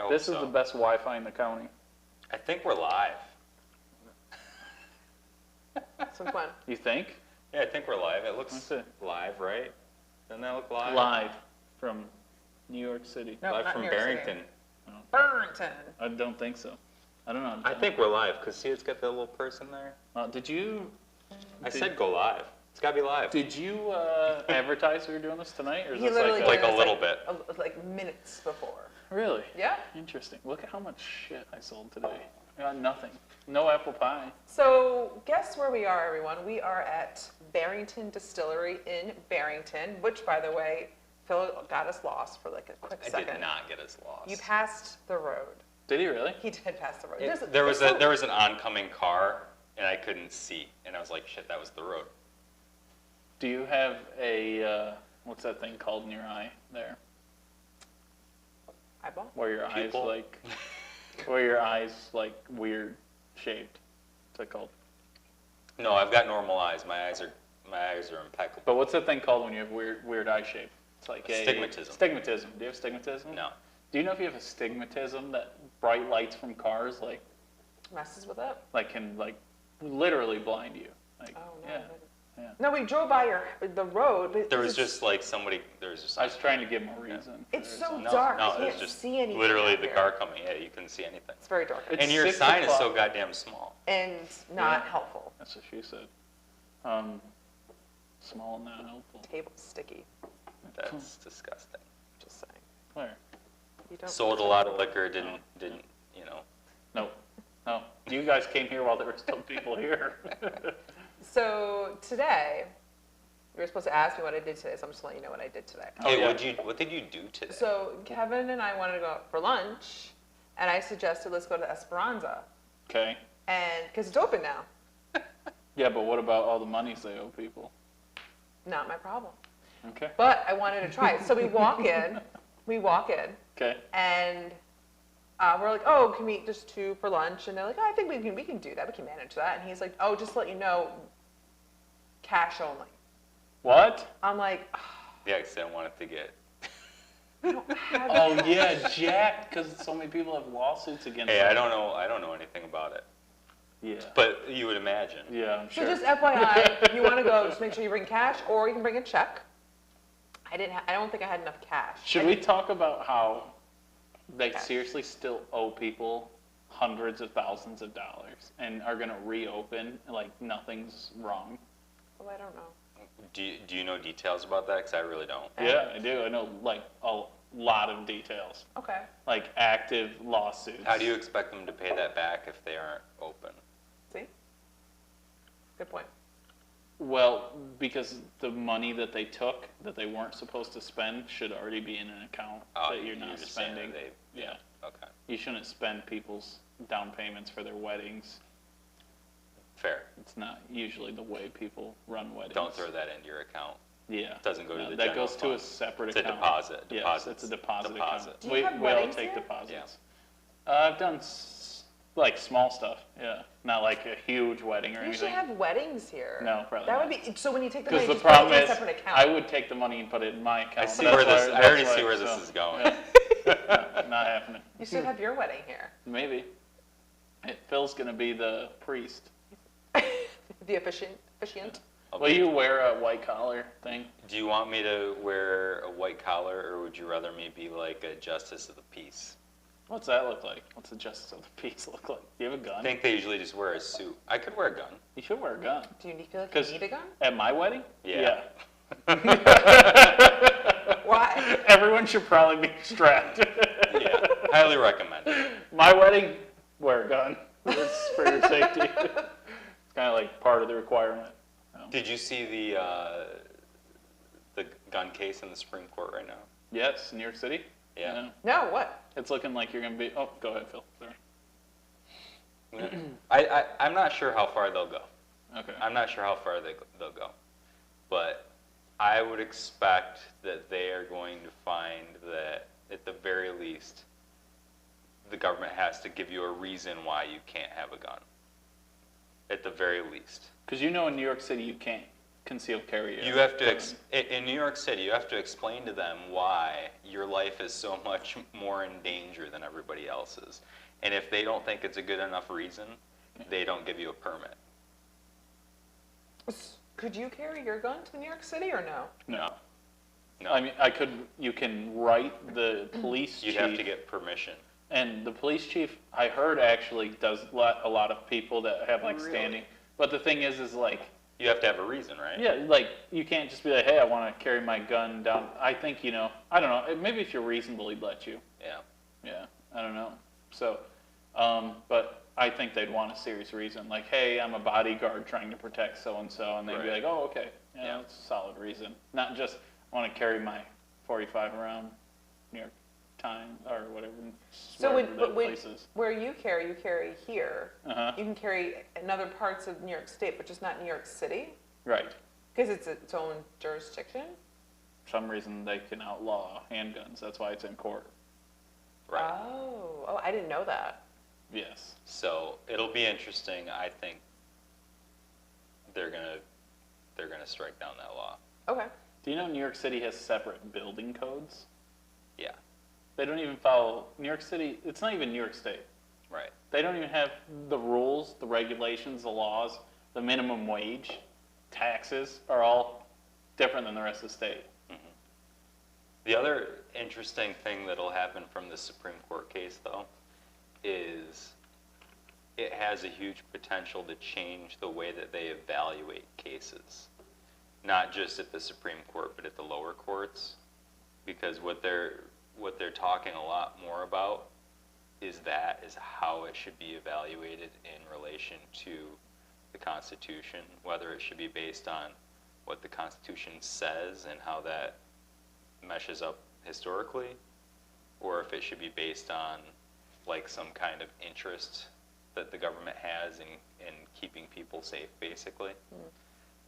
This is the best Wi-Fi in the county. I think we're live. Since when? You think? Yeah, I think we're live. It looks live, right? Doesn't that look live? Live from New York City. No, live not from New York City. Barrington. Barrington. I don't think so. I don't know. I think we're live, because see, it's got the little person there. Did you? I said go live. It's got to be live. Did you advertise we were doing this tonight, or is He this literally like a little bit? Like minutes before. Really? Yeah. Interesting. Look at how much shit I sold today. I got nothing. No apple pie. So guess where we are, everyone? We are at Barrington Distillery in Barrington, which, by the way, Phil got us lost for like a quick second. I did not get us lost. You passed the road. Did he really? He did pass the road. There was an oncoming car, and I couldn't see, and I was like, shit, that was the road. Do you have a what's that thing called in your eye there? Eyeball? Where your Pupil? eyes like, where your eyes like weird shaped. What's that called? No, I've got normal eyes. My eyes are impeccable. But what's that thing called when you have weird eye shape? It's like Astigmatism. Astigmatism. Do you have astigmatism? No. Do you know if you have astigmatism that bright lights from cars Messes with it? can literally blind you? Like, Oh, no. yeah. Yeah. No, we drove by the road. But There was just like somebody. There was just. I was trying to give him a reason. It's so No, dark. no, I it was can't just see anything. literally out the here. car coming. Yeah, you couldn't see anything. It's very dark. It's And your 6 sign is so o'clock. goddamn small. And not helpful. That's what she said. Small and not helpful. Table's sticky. That's disgusting. Just saying. Where? You don't Sold a lot of liquor. Didn't you know? No. No. You guys came here while there were still people here. So today, you were supposed to ask me what I did today, so I'm just letting you know what I did today. Oh, Hey, yeah. what did you do today? So Kevin and I wanted to go out for lunch, and I suggested let's go to Esperanza, Okay. and because it's open now. Yeah, but what about all the monies they owe people? Not my problem. Okay. But I wanted to try it. So we walk in, Okay. and we're like, oh, can we eat just 2 for lunch? And they're like, oh, I think we can do that. We can manage that. And he's like, oh, just to let you know, cash only. What? I'm like, Yeah, because I didn't want it to get. I don't have Oh yeah, Jack, because so many people have lawsuits against Hey, them. I don't know anything about it. Yeah. But you would imagine. Yeah, I'm So sure. just FYI, you want to go, just make sure you bring cash, or you can bring a check. I don't think I had enough cash. Should we talk about how they Okay. seriously still owe people hundreds of thousands of dollars and are going to reopen like nothing's wrong? Oh, I don't know. Do you know details about that? Because I really don't. Yeah, I do. I know like a lot of details, Okay. like active lawsuits. How do you expect them to pay that back if they aren't open? See? Good point. Well, because the money that they took that they weren't supposed to spend should already be in an account that you're not just saying spending. that Yeah. Okay. You shouldn't spend people's down payments for their weddings. Fair. It's not usually the way people run weddings. Don't throw that into your account. Yeah. It doesn't go to No, the that general goes to fund. a separate It's a account. deposit. Yes, Deposits. it's a deposit account. Do you We have all weddings take here? deposits. I've done like small stuff. Yeah, not like a huge wedding or You should anything. have weddings here. No, probably That not. would be, so when you take the money, Because the just put it problem in a is, separate account. I would take the money and put it in my account. I see That's where why- this. I that's already why- see where this so, is going. yeah. Not happening. You should have your wedding here. Maybe. Phil's gonna be the priest. The officiant. Will you wear a white collar thing? Do you want me to wear a white collar, or would you rather me be like a justice of the peace? What's that look like? What's the justice of the peace look like? Do you have a I gun? think they usually just wear a suit. I could wear a gun. You should wear a gun. Do you feel like you 'Cause- need a gun? At my wedding? Yeah. Why? Everyone should probably be strapped. Yeah, highly recommended. My wedding, wear a gun. It's for your safety. It's kind of like part of the requirement. Did you see the gun case in the Supreme Court right now? Yes, New York City? Yeah. No, what? It's looking like you're going to be... Oh, go ahead, Phil. Sorry. I'm not sure how far they'll go. Okay. I'm not sure how far they'll go. But I would expect that they are going to find that, at the very least, the government has to give you a reason why you can't have a gun. At the very least. Because you know in New York City you can't concealed carry. You have to, in New York City, you have to explain to them why your life is so much more in danger than everybody else's. And if they don't think it's a good enough reason, they don't give you a permit. Could you carry your gun to New York City or no? No. No. I mean, you can write the police chief. You'd have to get permission. And the police chief, I heard, actually does let a lot of people that have like standing. But the thing is like, you have to have a reason, right? yeah, like you can't just be like, hey, I want to carry my gun down. I think, I don't know, maybe if you're reasonable, he'd let you. Yeah. Yeah, I don't know. So, but I think they'd want a serious reason. Like, hey, I'm a bodyguard trying to protect so-and-so. And they'd be like, oh, okay. Yeah, that's a solid reason. Not just, I want to carry my 45 around New York Times or whatever. So places. where you carry here. Uh-huh. You can carry in other parts of New York State, but just not New York City? Right. Because it's its own jurisdiction? For some reason, they can outlaw handguns. That's why it's in court. Right. Oh, I didn't know that. Yes. So it'll be interesting. I think they're gonna strike down that law. Okay. Do you know New York City has separate building codes? Yeah. They don't even follow New York City. It's not even New York State. Right. They don't even have the rules, the regulations, the laws, the minimum wage, taxes are all different than the rest of the state. Mm-hmm. The other interesting thing that'll happen from the Supreme Court case, though, is it has a huge potential to change the way that they evaluate cases. Not just at the Supreme Court, but at the lower courts. Because what they're talking a lot more about is how it should be evaluated in relation to the Constitution, whether it should be based on what the Constitution says and how that meshes up historically, or if it should be based on like some kind of interest that the government has in keeping people safe, basically.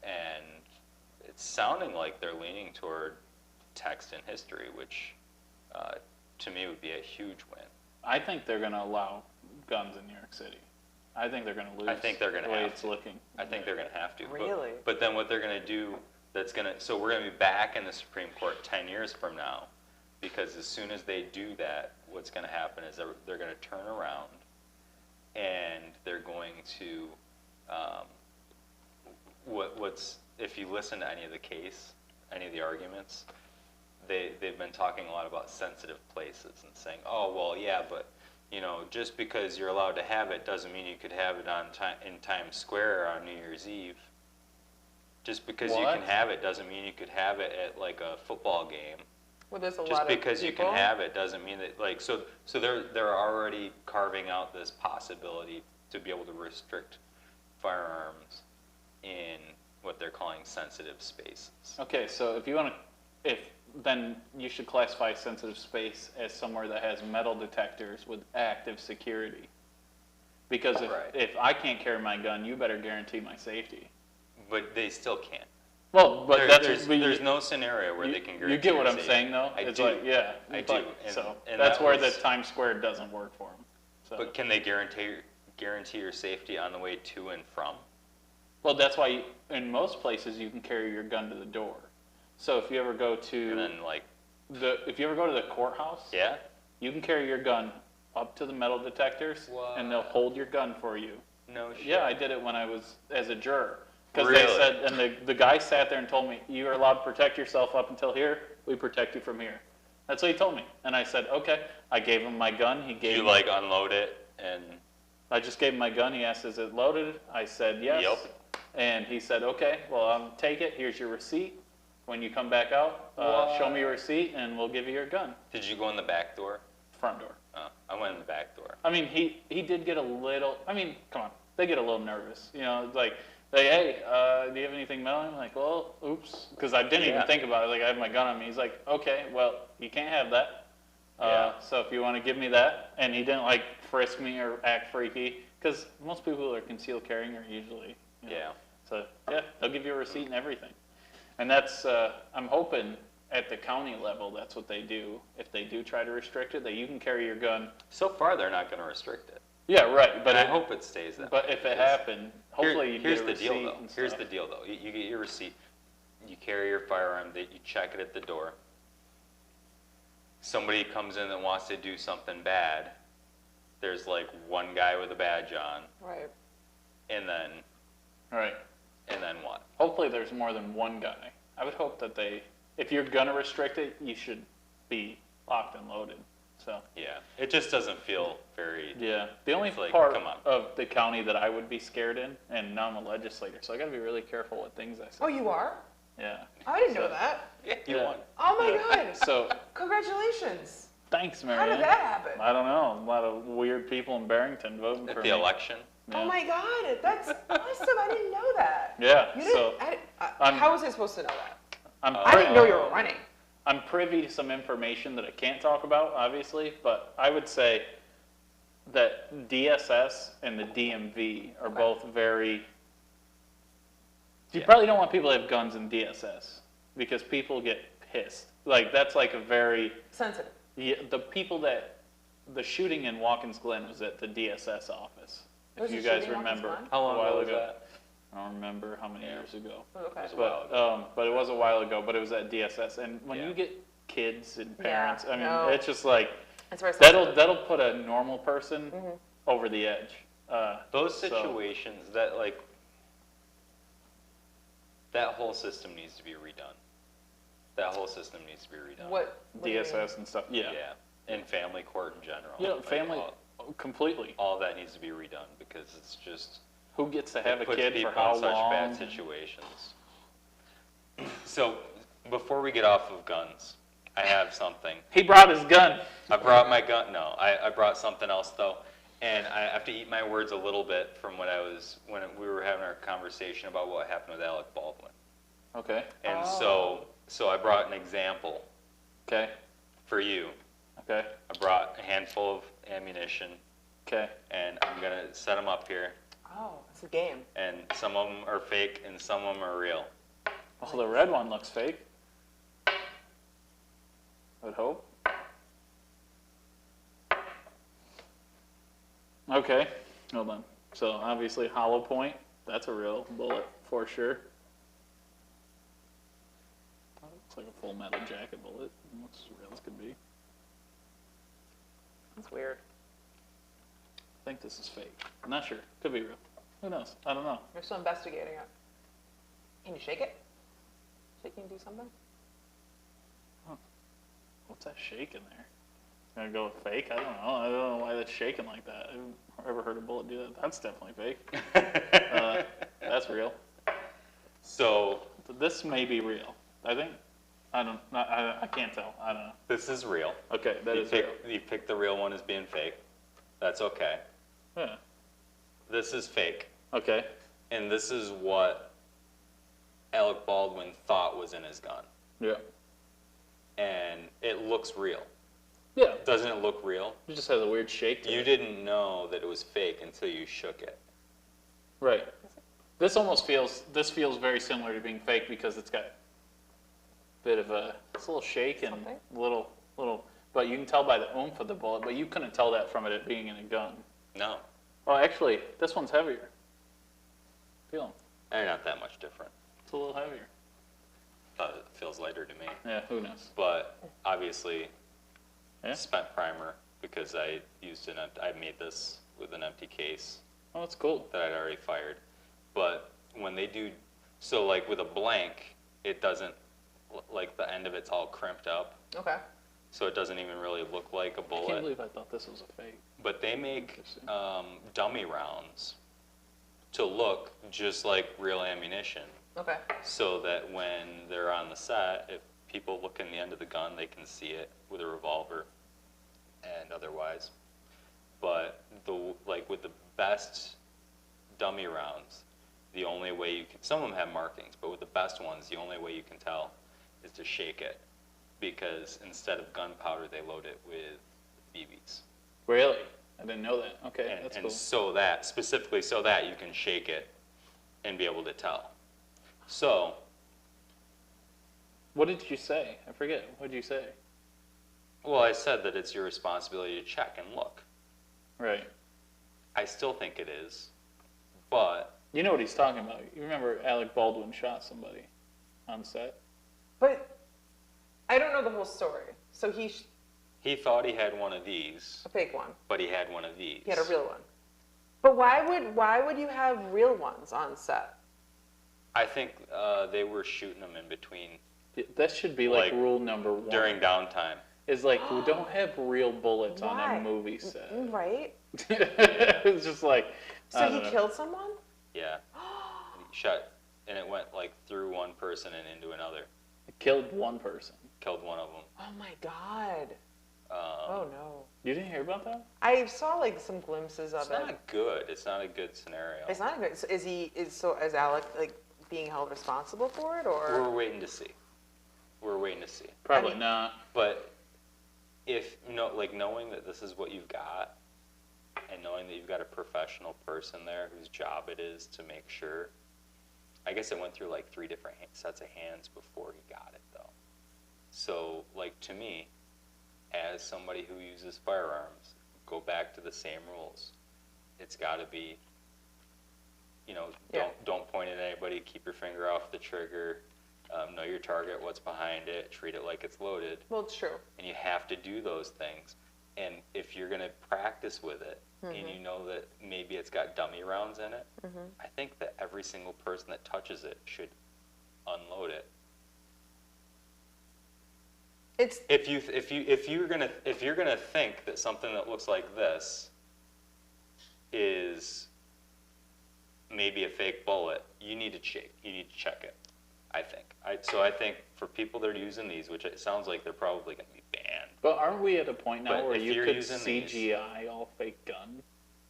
And it's sounding like they're leaning toward text and history, which to me would be a huge win. I think they're going to allow guns in New York City. I think they're going to lose. I think they're going to the way have it's to. looking. I think they're going to have to. Really? But then what they're going to do, so we're going to be back in the Supreme Court 10 years from now, because as soon as they do that, what's going to happen is they're going to turn around and they're going to, if you listen to any of the arguments, they've been talking a lot about sensitive places and saying, oh, well, yeah, but just because you're allowed to have it doesn't mean you could have it in Times Square on New Year's Eve. Just because you can have it doesn't mean you could have it at like a football game. Well, there's a Just lot of because you people. can have it doesn't mean that, like, so they're already carving out this possibility to be able to restrict firearms in what they're calling sensitive spaces. Okay, so then you should classify sensitive space as somewhere that has metal detectors with active security. Because if I can't carry my gun, you better guarantee my safety. But they still can't. Well, but there's no scenario where they can guarantee. You get what your I'm safety. saying, though? I It's do. like, yeah. I but, do. And that's that where was- the Times Square doesn't work for them. So. But can they guarantee your safety on the way to and from? Well, that's why in most places you can carry your gun to the door. So if you ever go to And then if you ever go to the courthouse, yeah, you can carry your gun up to the metal detectors, and they'll hold your gun for you. no shit. Yeah, I did it when I was as a juror. Because Really? they said, and the guy sat there and told me, you are allowed to protect yourself up until here. We protect you from here. That's what he told me. And I said, okay. I gave him my gun. He gave You me. unload it and. I just gave him my gun. He asked, is it loaded? I said, yes. Yep. And he said, okay, well, take it. Here's your receipt. When you come back out, show me your receipt, and we'll give you your gun. Did you go in the back door? Front door. Oh, I went in the back door. I mean, he did get a little, come on. They get a little nervous. Like, hey, do you have anything metal? I'm like, well, oops. Because I didn't even think about it. Like, I have my gun on me. He's like, okay, well, you can't have that. So if you want to give me that. And he didn't, frisk me or act freaky. Because most people who are concealed carrying are usually, Yeah. So, yeah, they'll give you a receipt and everything. And that's, I'm hoping at the county level, that's what they do. If they do try to restrict it, that you can carry your gun. So far, they're not going to restrict it. Yeah, right. But I hope it stays that way. But if it happened, hopefully you get a receipt. Here's the deal, though. You get your receipt. you carry your firearm, you check it at the door. Somebody comes in that wants to do something bad. There's like one guy with a badge on, Right. and then Right. what? Hopefully there's more than one guy. I would hope that if you're gonna restrict it, you should be locked and loaded. So. Yeah, it just doesn't feel very. Yeah, the only like, part come on. of the county that I would be scared in, and now I'm a legislator, so I got to be really careful with things I say. Oh, you are? Yeah. I didn't know So- that. Yeah, you Yeah. won. Oh my Yeah. God. So Congratulations. thanks, How Marianne. did that happen? I don't know. A lot of weird people in Barrington voting At for the me. election. Yeah. Oh my God, that's awesome. I didn't know that. Yeah. You So didn't, I'm- how was I supposed to know that? I'm. I didn't know you were running. I'm privy to some information that I can't talk about, obviously, but I would say that DSS and the DMV are Okay. both very. You Yeah. probably don't want people to have guns in DSS because people get pissed. Like that's like a very Sensitive. the shooting in Watkins Glen was at the DSS office. There was If a you guys shooting in Watkins remember, Glen? How long a while ago was ago. that? I don't remember how many years ago. Oh, okay. was a while But it was a while ago. But it was at DSS, and when Yeah. you get kids and Yeah, parents, I mean, no. it's just like It's very sensitive. that'll put a normal person Mhm. over the edge. Those So- situations that that whole system needs to be redone. That whole system needs to be redone. What do you mean? DSS and stuff. Yeah. Yeah, and family court in general. Yeah, Like, family completely. all that needs to be redone because it's just Who gets to have it a puts kid people for how in such long? bad situations. So before we get off of guns, I have something. He brought his gun. I brought my gun. No, I brought something else though, and I have to eat my words a little bit from when we were having our conversation about what happened with Alec Baldwin. Okay. And Oh. so I brought an example Okay. for you. Okay. I brought a handful of ammunition, Okay. and I'm gonna set them up here. Oh, it's a game. And some of them are fake, and some of them are real. Well, the red one looks fake. I would hope. Okay, hold on. So obviously hollow point, that's a real bullet for sure. That looks like a full metal jacket bullet. Looks as real as could be. That's weird. I think this is fake. I'm not sure. Could be real. Who knows? I don't know. They're still investigating it. Can you shake it? Shaking do something? What's that shaking there? Gonna go with fake? I don't know. I don't know why that's shaking like that. I've never heard a bullet do that. That's definitely fake. That's real. So This may be real. I think. I can't tell. I don't know. this is real. Okay, that is real. You picked the real one as being fake. That's okay. Yeah. This is fake, Okay. and this is what Alec Baldwin thought was in his gun, Yeah. and it looks real. Yeah. Doesn't it look real? It just has a weird shake to You it. didn't know that it was fake until you shook it. Right. This feels very similar to being fake because it's got a bit of it's a little shake and Something? little, but you can tell by the oomph of the bullet, but you couldn't tell that from it being in a gun. No, Oh, actually, this one's heavier. Feel 'em. they're not that much different. It's a little heavier. It feels lighter to me. Yeah, who knows? But obviously, Yeah. spent primer because I made this with an empty case Oh, that's cool. that I'd already fired. But when they do, so like with a blank, it doesn't, like the end of it's all crimped up, Okay. so it doesn't even really look like a I can't bullet. believe I thought this was a fake. But they make Interesting. dummy rounds to look just like real ammunition, Okay. so that when they're on the set, if people look in the end of the gun, they can see it with a revolver and otherwise. But with the best dummy rounds, the only way you can, some of them have markings, but with the best ones, the only way you can tell is to shake it, because instead of gunpowder, they load it with BBs. Really? I didn't know that. Okay, And, that's and cool. so that, specifically so that you can shake it and be able to tell. So, What did you say? I forget. What did you say? well, I said that it's your responsibility to check and look. Right. I still think it is, but You know what he's talking about. You remember Alec Baldwin shot somebody. on set. But I don't know the whole story. So He thought he had one of these, a fake one. but he had one of these. He had a real one. But why would you have real ones on set? I think they were shooting them in between That should be like rule number 1. during downtime. Is like, we don't have real bullets on Why? a movie set. Right? It's just like, So he killed someone? Yeah. He shot, and it went like through one person and into another. Killed one person. Killed one of them. Oh my god. Oh no. You didn't hear about that? I saw like some glimpses of It's it. not good. It's not a good scenario. It's not good. So is Alec like being held responsible for it, or? We're waiting to see. We're waiting to see. Probably not. But knowing that this is what you've got, and knowing that you've got a professional person there whose job it is to make sure. I guess it went through like 3 different sets of hands before he got it, though. So, like, to me, as somebody who uses firearms, go back to the same rules. It's got to be, don't point at anybody, keep your finger off the trigger, know your target, what's behind it, treat it like it's loaded. Well, it's true. And you have to do those things. And if you're going to practice with it, and you know that maybe it's got dummy rounds in it, I think that every single person that touches it should unload it. If you're gonna think that something that looks like this is maybe a fake bullet, you need to check it. I think. So I think for people that are using these, which it sounds like they're probably going to be banned. But aren't we at a point now But where if you you're could using CGI all fake gun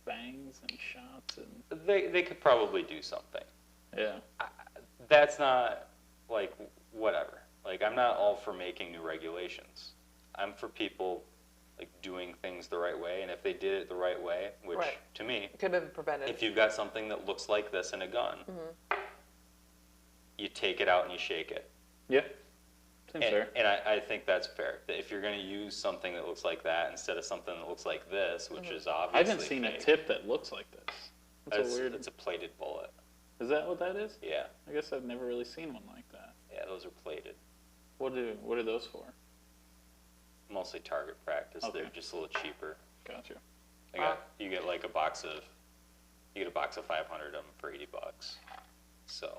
bangs and shots and? They could probably do something. Yeah. That's not like whatever. Like, I'm not all for making new regulations. I'm for people like doing things the right way, and if they did it the right way, which to me, could have been prevented. if you've got something that looks like this in a gun, you take it out and you shake it. Yeah. Seems fair. And I think that's fair. That if you're going to use something that looks like that instead of something that looks like this, which is obviously I haven't seen fake, a tip that looks like this. That's weird. It's a plated bullet. Is that what that is? Yeah. I guess I've never really seen one like that. Yeah, those are plated. What are those for? Mostly target practice. Okay. They're just a little cheaper. Gotcha. You get like a box of 500 of them for $80. So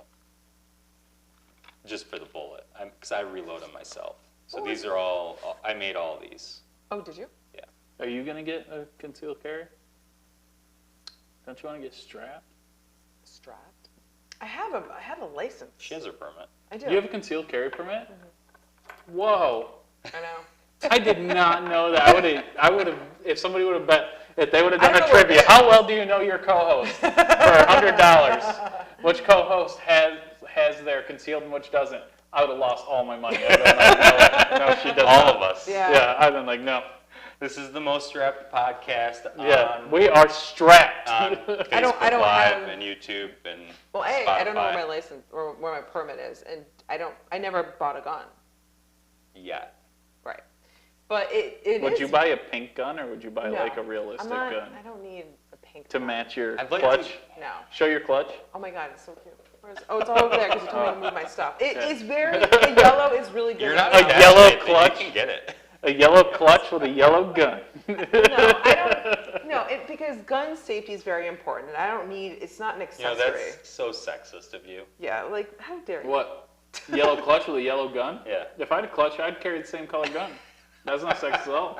just for the bullet, because I reload them myself. So these are all, I made all these. Oh, did you? Yeah. Are you gonna get a concealed carry? Don't you want to get strapped? Strapped? I have a license. She has her permit. I do. You have a concealed carry permit? Whoa. I know. I did not know that. I would have, if somebody would have bet, if they would have done I a know trivia, what- how well do you know your co-host for $100? Which co-host has their concealed and which doesn't? I would have lost all my money. I would have been like, no, she doesn't. All of us. Yeah. Yeah, I've been like, no. This is the most strapped podcast Yeah, we are strapped. on I don't Facebook Live have- and YouTube and Well, Spotify. I don't know where my license or where my permit is, and I never bought a gun. Yet. Right. But it Would is. you buy a pink gun or would you buy No, like a realistic I'm not, gun I don't need a pink to gun. match your I'd like clutch? to- No. Show your clutch. Oh my god, it's so cute. It's all over there because you told me to move my stuff. It is the yellow is really good. You're not A a yellow yellow clutch? You can get it. A yellow clutch with a yellow gun. No, I don't. No, because gun safety is very important, and I don't need. It's not an You know, accessory. that's so sexist of you. Yeah, like how dare you? What? Yellow clutch with a yellow gun? Yeah. If I had a clutch, I'd carry the same color gun. That's not sexist at all.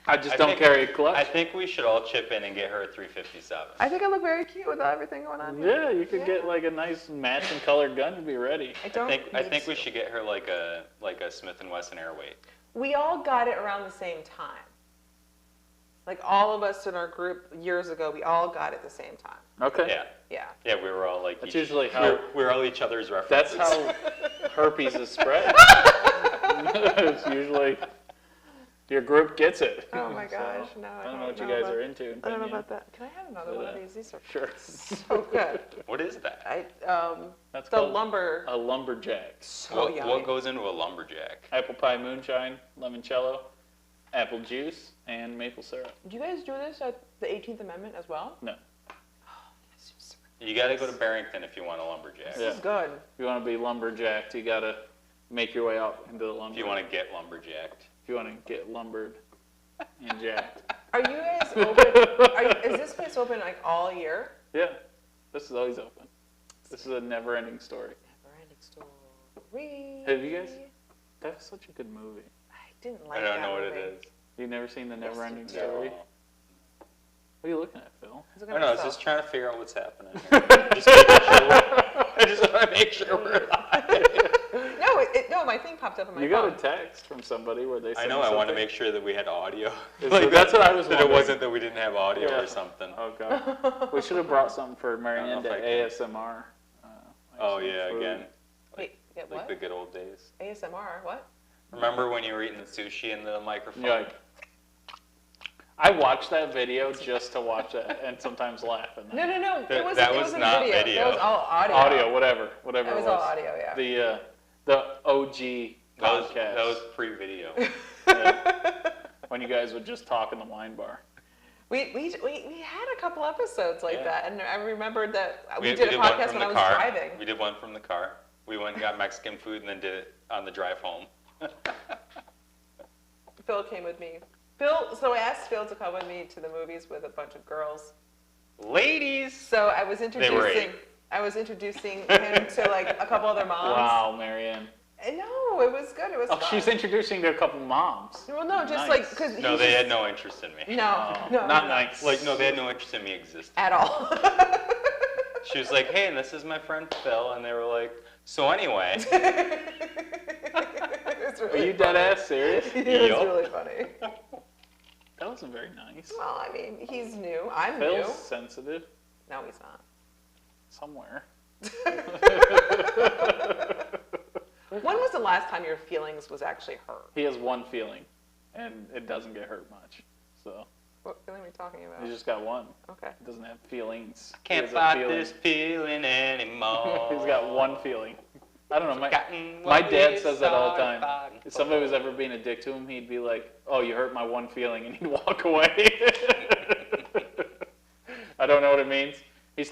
I just I don't think- carry a clutch. I think we should all chip in and get her a 357. I think I look very cute with everything going on here. Yeah, you could get like a nice matching colored gun and be ready. I don't. I need think we to. should get her like a Smith & Wesson Airweight. We all got it around the same time. Like all of us in our group years ago, we all got it at the same time. Okay. Yeah. Yeah. Yeah, we were all like. That's usually how- we're all each other's references. That's how herpes is spread. It's usually your group gets it. Oh my So, gosh, no, I don't know what you guys are into. I don't know about that. Can I have another one of these? These are Sure. so good. What is that? That's The called lumber. a lumberjack. So yummy. What goes into a lumberjack? Apple pie moonshine, limoncello, apple juice, and maple syrup. Do you guys do this at the 18th Amendment as well? No. This is so You got to go to Barrington if you want a lumberjack. This is good. If you want to be lumberjacked, you got to make your way out into the lumber. If you want to get lumberjacked. If you want to get lumbered and jacked. Are you guys open? Is this place open like all year? Yeah, this is always open. This is a never-ending story. Never-ending story. Have you guys? That's such a good movie. I didn't like I that don't know what movie. it is. You've never seen the never-ending do. story? What are you looking at, Phil? I was I looking don't know, I at was just myself. trying to figure out what's happening here. I just want to make sure we're live. No, my thing popped up on my You phone. got a text from somebody where they said I know, I wanted to something? make sure that we had audio. That's what I was That wondering. it wasn't that we didn't have audio Yeah. or something. Oh, God. We should have brought something for I Marianne don't know to if I ASMR. Oh, some yeah, food. again. Wait, get Like what? the good old days. ASMR, what? Remember when you were eating the sushi in the microphone? You're like, I watched that video just to watch it and sometimes laugh. And No. That It was wasn't not video. video. That was all audio. Audio, whatever It it was all audio, yeah. The OG podcast. That was pre-video. Yeah. When you guys would just talk in the wine bar. We had a couple episodes like Yeah. that, and I remembered that we We did a one podcast from when I the was car. driving. We did one from the car. We went and got Mexican food and then did it on the drive home. Phil came with me. So I asked Phil to come with me to the movies with a bunch of girls. Ladies! So I was were introducing him to like a couple other moms. Wow, Marianne. And no, it was good. It was Oh, fun. she's introducing to a couple moms. Well, no, just Nice. like because No, they had no interest in me. no, Not nice. Like, no, they had no interest in me existing. at all. She was like, hey, and this is my friend Phil. And they were like, so anyway. It's Are really you dead ass serious? It was Yup. really funny. That wasn't very nice. Well, I mean, he's new. I'm Phil's new. sensitive No, he's not. somewhere. When was the last time your feelings was actually hurt? He has one feeling, and it doesn't get hurt much. So What feeling are we talking about? he's just got one. Okay. He doesn't have feelings. He Can't has a fight feeling. this feeling anymore. He's got one feeling. I don't know. Forgotten My what dad we says that all the started time. fighting If somebody for. was ever being a dick to him, he'd be like, "Oh, you hurt my one feeling," and he'd walk away. I don't know what it means. He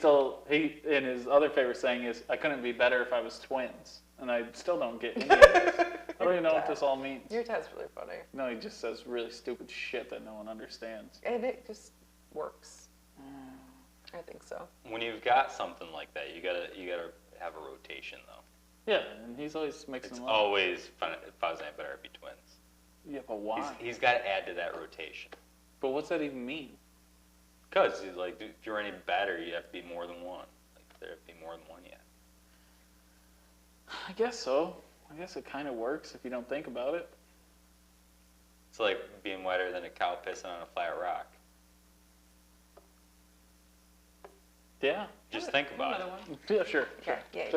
and his other favorite saying is, "I couldn't be better if I was twins," and I still don't get any of this. I don't even know what this all means. Your dad's really funny. No, he just says really stupid shit that no one understands. And it just works. I think so. When you've got something like that, you gotta have a rotation though. Yeah, and he's always mixing It's them up. always fun if I was any better, it'd be twins. Yeah, but why? He's got to add to that rotation. But what's that even mean? Because like, if you're any better, you have to be more than one. Like, there have to be more than one yet. I guess so. I guess it kind of works if you don't think about it. It's like being wetter than a cow pissing on a flat rock. Yeah. Just think about Another it. one. Yeah, sure. Okay, yay.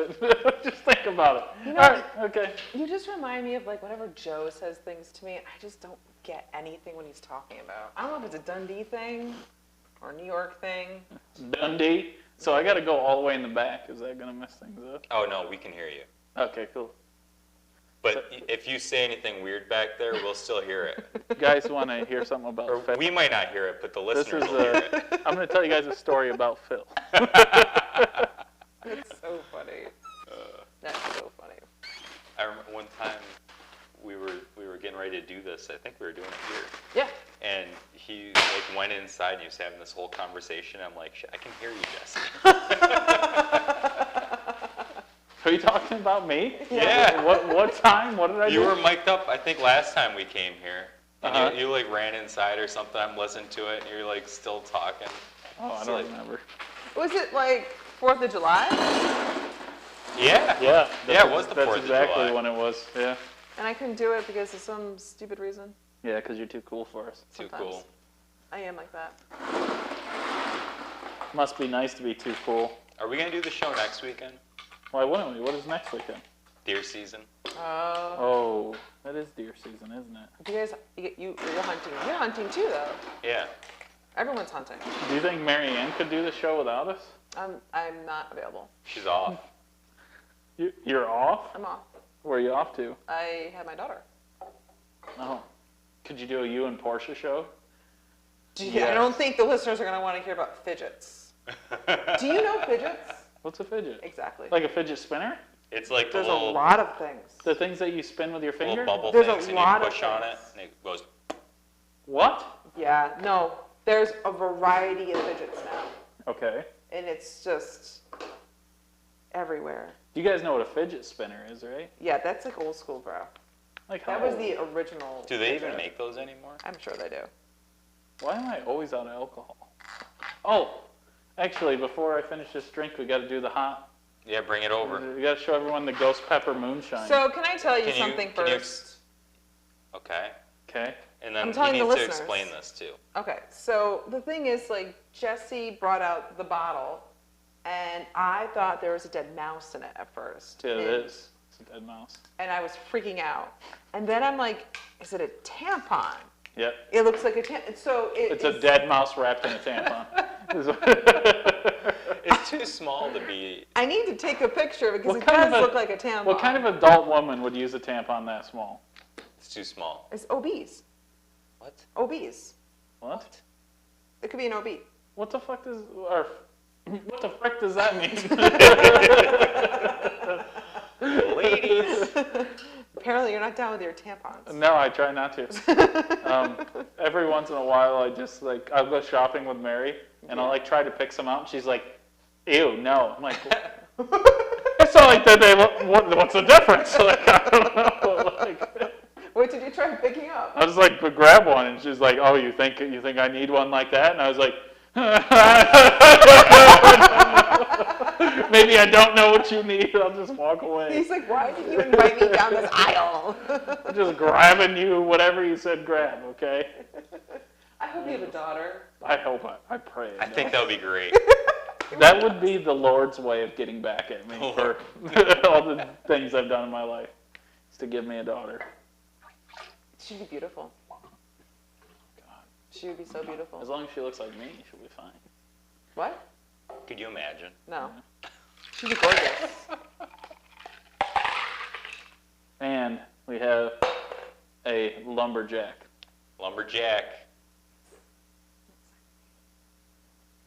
Just think about it. You know, All right, okay. You just remind me of like whenever Joe says things to me, I just don't get anything when he's talking about. I don't know if it's a Dundee thing or a New York thing. Dundee. So I got to go all the way in the back. Is that going to mess things up? Oh no, we can hear you. Okay, cool. But if you say anything weird back there, we'll still hear it. You guys want to hear something about Or Phil? we might not hear it, but the This listeners is will hear it. I'm going to tell you guys a story about Phil. It's so funny. That's so funny. I remember one time we were getting ready to do this. I think we were doing it here. Yeah. And he like went inside and he was having this whole conversation. I'm like, I can hear you, Jesse. Are you talking about me? Yeah. What time? What did I do? You were mic'd up, I think, last time we came here. And Uh-huh. you like ran inside or something. I'm listening to it and you're like still talking. Oh, I It's don't like- remember. Was it like 4th of July? Yeah. Yeah. Yeah, it was the 4th That's of exactly July. when it was. Yeah. And I couldn't do it because of some stupid reason. Yeah, because you're too cool for us. Too Sometimes. cool. I am like that. Must be nice to be too cool. Are we going to do the show next weekend? Why wouldn't we? What is next weekend? Deer season? Oh, that is deer season, isn't it? You guys, you're hunting. You're hunting too, though. Yeah. Everyone's hunting. Do you think Marianne could do the show without us? I'm not available. She's off. You're off? I'm off. Where are you off to? I have my daughter. Oh. Could you do a you and Portia show? I don't think the listeners are going to want to hear about fidgets. Do you know fidgets? What's a fidget? Exactly. Like a fidget spinner? It's like the There's a little, lot of things. The things that you spin with your little finger? bubble There's a things, and lot you of push on it, things. and it goes. What? Yeah, no. There's a variety of fidgets now. Okay. And it's just everywhere. You guys know what a fidget spinner is, right? Yeah, that's like old school, bro. Like how That was old? the original. Do they even fidget. make those anymore? I'm sure they do. Why am I always out of alcohol? Oh, actually, before I finish this drink, we got to do the hot. Yeah, bring it over. We got to show everyone the ghost pepper moonshine. So can I tell you Can you- something can you first? Okay. Okay. And then I'm he telling the needs to listeners. explain this too. Okay, so the thing is, like, Jesse brought out the bottle, and I thought there was a dead mouse in it at first. Yeah, it and, is. It's a dead mouse. And I was freaking out. And then I'm like, is it a tampon? Yep. It looks like a tampon. So It's a dead mouse wrapped in a tampon. It's too small to be. I need to take a picture of it because What it kind does of a- look like a tampon. What kind of adult woman would use a tampon that small? It's too small. It's obese. What? Obese. What? It could be an OB. What the fuck does, or what the frick does that mean? Ladies. Apparently you're not down with your tampons. No, I try not to. Every once in a while, I just like, I'll go shopping with Mary, and I'll like try to pick some out, and she's like, ew, no. I'm like, it's not like that they, what's the difference? Like, I don't know. Like, What did you try picking up? I was like, but grab one, and she's like, oh, you think I need one like that? And I was like, maybe I don't know what you need. I'll just walk away. He's like, why did you invite me down this aisle? I'm just grabbing you, whatever you said, grab. Okay. I hope you have a daughter. I hope. I pray. I think that would be great. That would be the Lord's way of getting back at me for all the things I've done in my life, is to give me a daughter. She'd be beautiful. God. She would be so beautiful. As long as she looks like me, she'll be fine. What? Could you imagine? No. She'd be gorgeous. And we have a lumberjack. Lumberjack.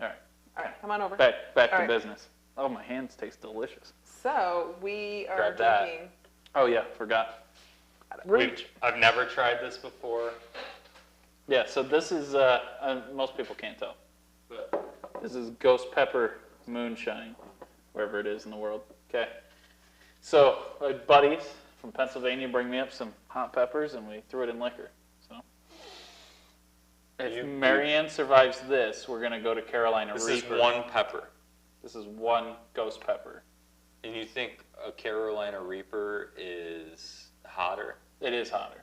All right. All right, come on over. Back All to right. business. Oh, my hands taste delicious. So we are Grab that. drinking. Oh yeah, forgot. I've never tried this before. Yeah, so this is, most people can't tell, but this is ghost pepper moonshine, wherever it is in the world. Okay. So my buddies from Pennsylvania bring me up some hot peppers, and we threw it in liquor. So if Marianne survives this, we're gonna go to Carolina This Reaper. is one pepper. This is one ghost pepper. And you think a Carolina Reaper is hotter? It is hotter.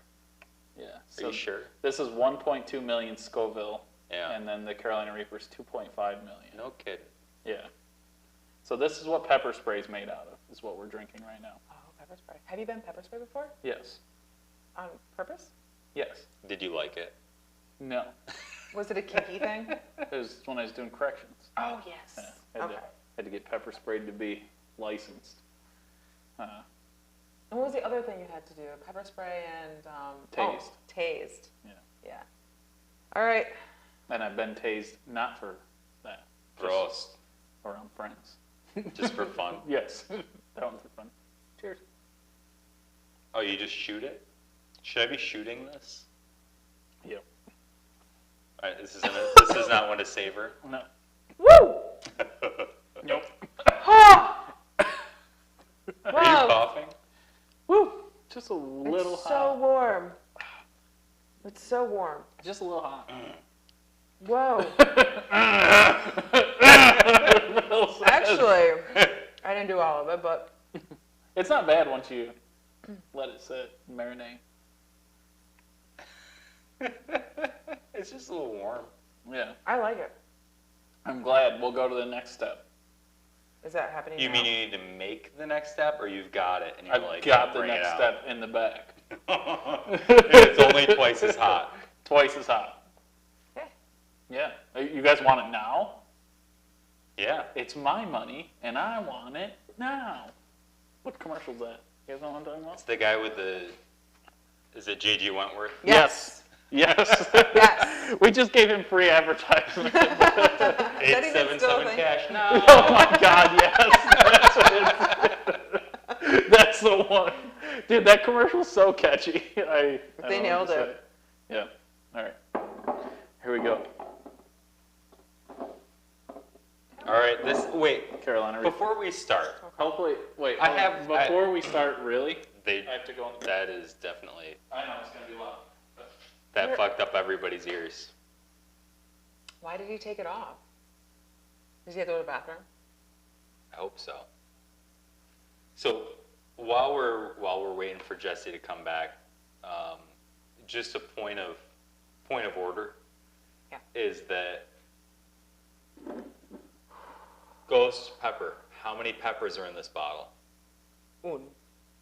Yeah. Are So you sure? this is 1.2 million Scoville, Yeah. and then the Carolina Reaper is 2.5 million. No kidding. Yeah. So this is what pepper spray is made out of, is what we're drinking right now. Oh, pepper spray. Have you been pepper spray before? Yes. On purpose? Yes. Did you like it? No. Was it a kinky thing? It was when I was doing corrections. Oh, yes. Yeah, Okay. had to get pepper sprayed to be licensed. And what was the other thing you had to do? Pepper spray and Tased. Tased. Yeah. Yeah. All right. And I've been tased not for that. just Gross. Around friends. Just for fun. Yes. That one's for fun. Cheers. Oh, you just shoot it? Should I be shooting this? Yep. All right, this is not one to savor. No. Woo! Nope. Ah! Are you Wow. coughing? Woo! Just a little It's hot. so warm. It's so warm. Just a little hot. Whoa. Phil says. Actually, I didn't do all of it, but It's not bad once you let it sit, marinate. It's just a little warm. Yeah. I like it. I'm glad. We'll go to the next step. Is that happening You now? mean you need to make the next step, or you've got it and you're I've like, got the bring it next out? step in the back. It's only twice as hot. Twice as hot. Okay. Yeah. You guys want it now? Yeah. It's my money, and I want it now. What commercial's that? You guys know what I'm talking about? It's the guy with the. Is it J.G. Wentworth? Yes. Yes. Yes. We just gave him free advertisement. 877 cash now. Oh my God, yes. That's it. That's the one. Dude, that commercial's so catchy. I They don't know nailed what to it. say. Yeah. All right. Here we go. All right, wait, Carolina Reaper. before we start, Hopefully, wait. I hold on. have- Before we start, really? they, I have to go on the. that is definitely, I know it's gonna be loud. that Where- fucked up everybody's ears. Why did he take it off? Did he have to go to the bathroom? I hope so. So while we're waiting for Jesse to come back, just a point of order Yeah. is that Ghost Pepper. How many peppers are in this bottle?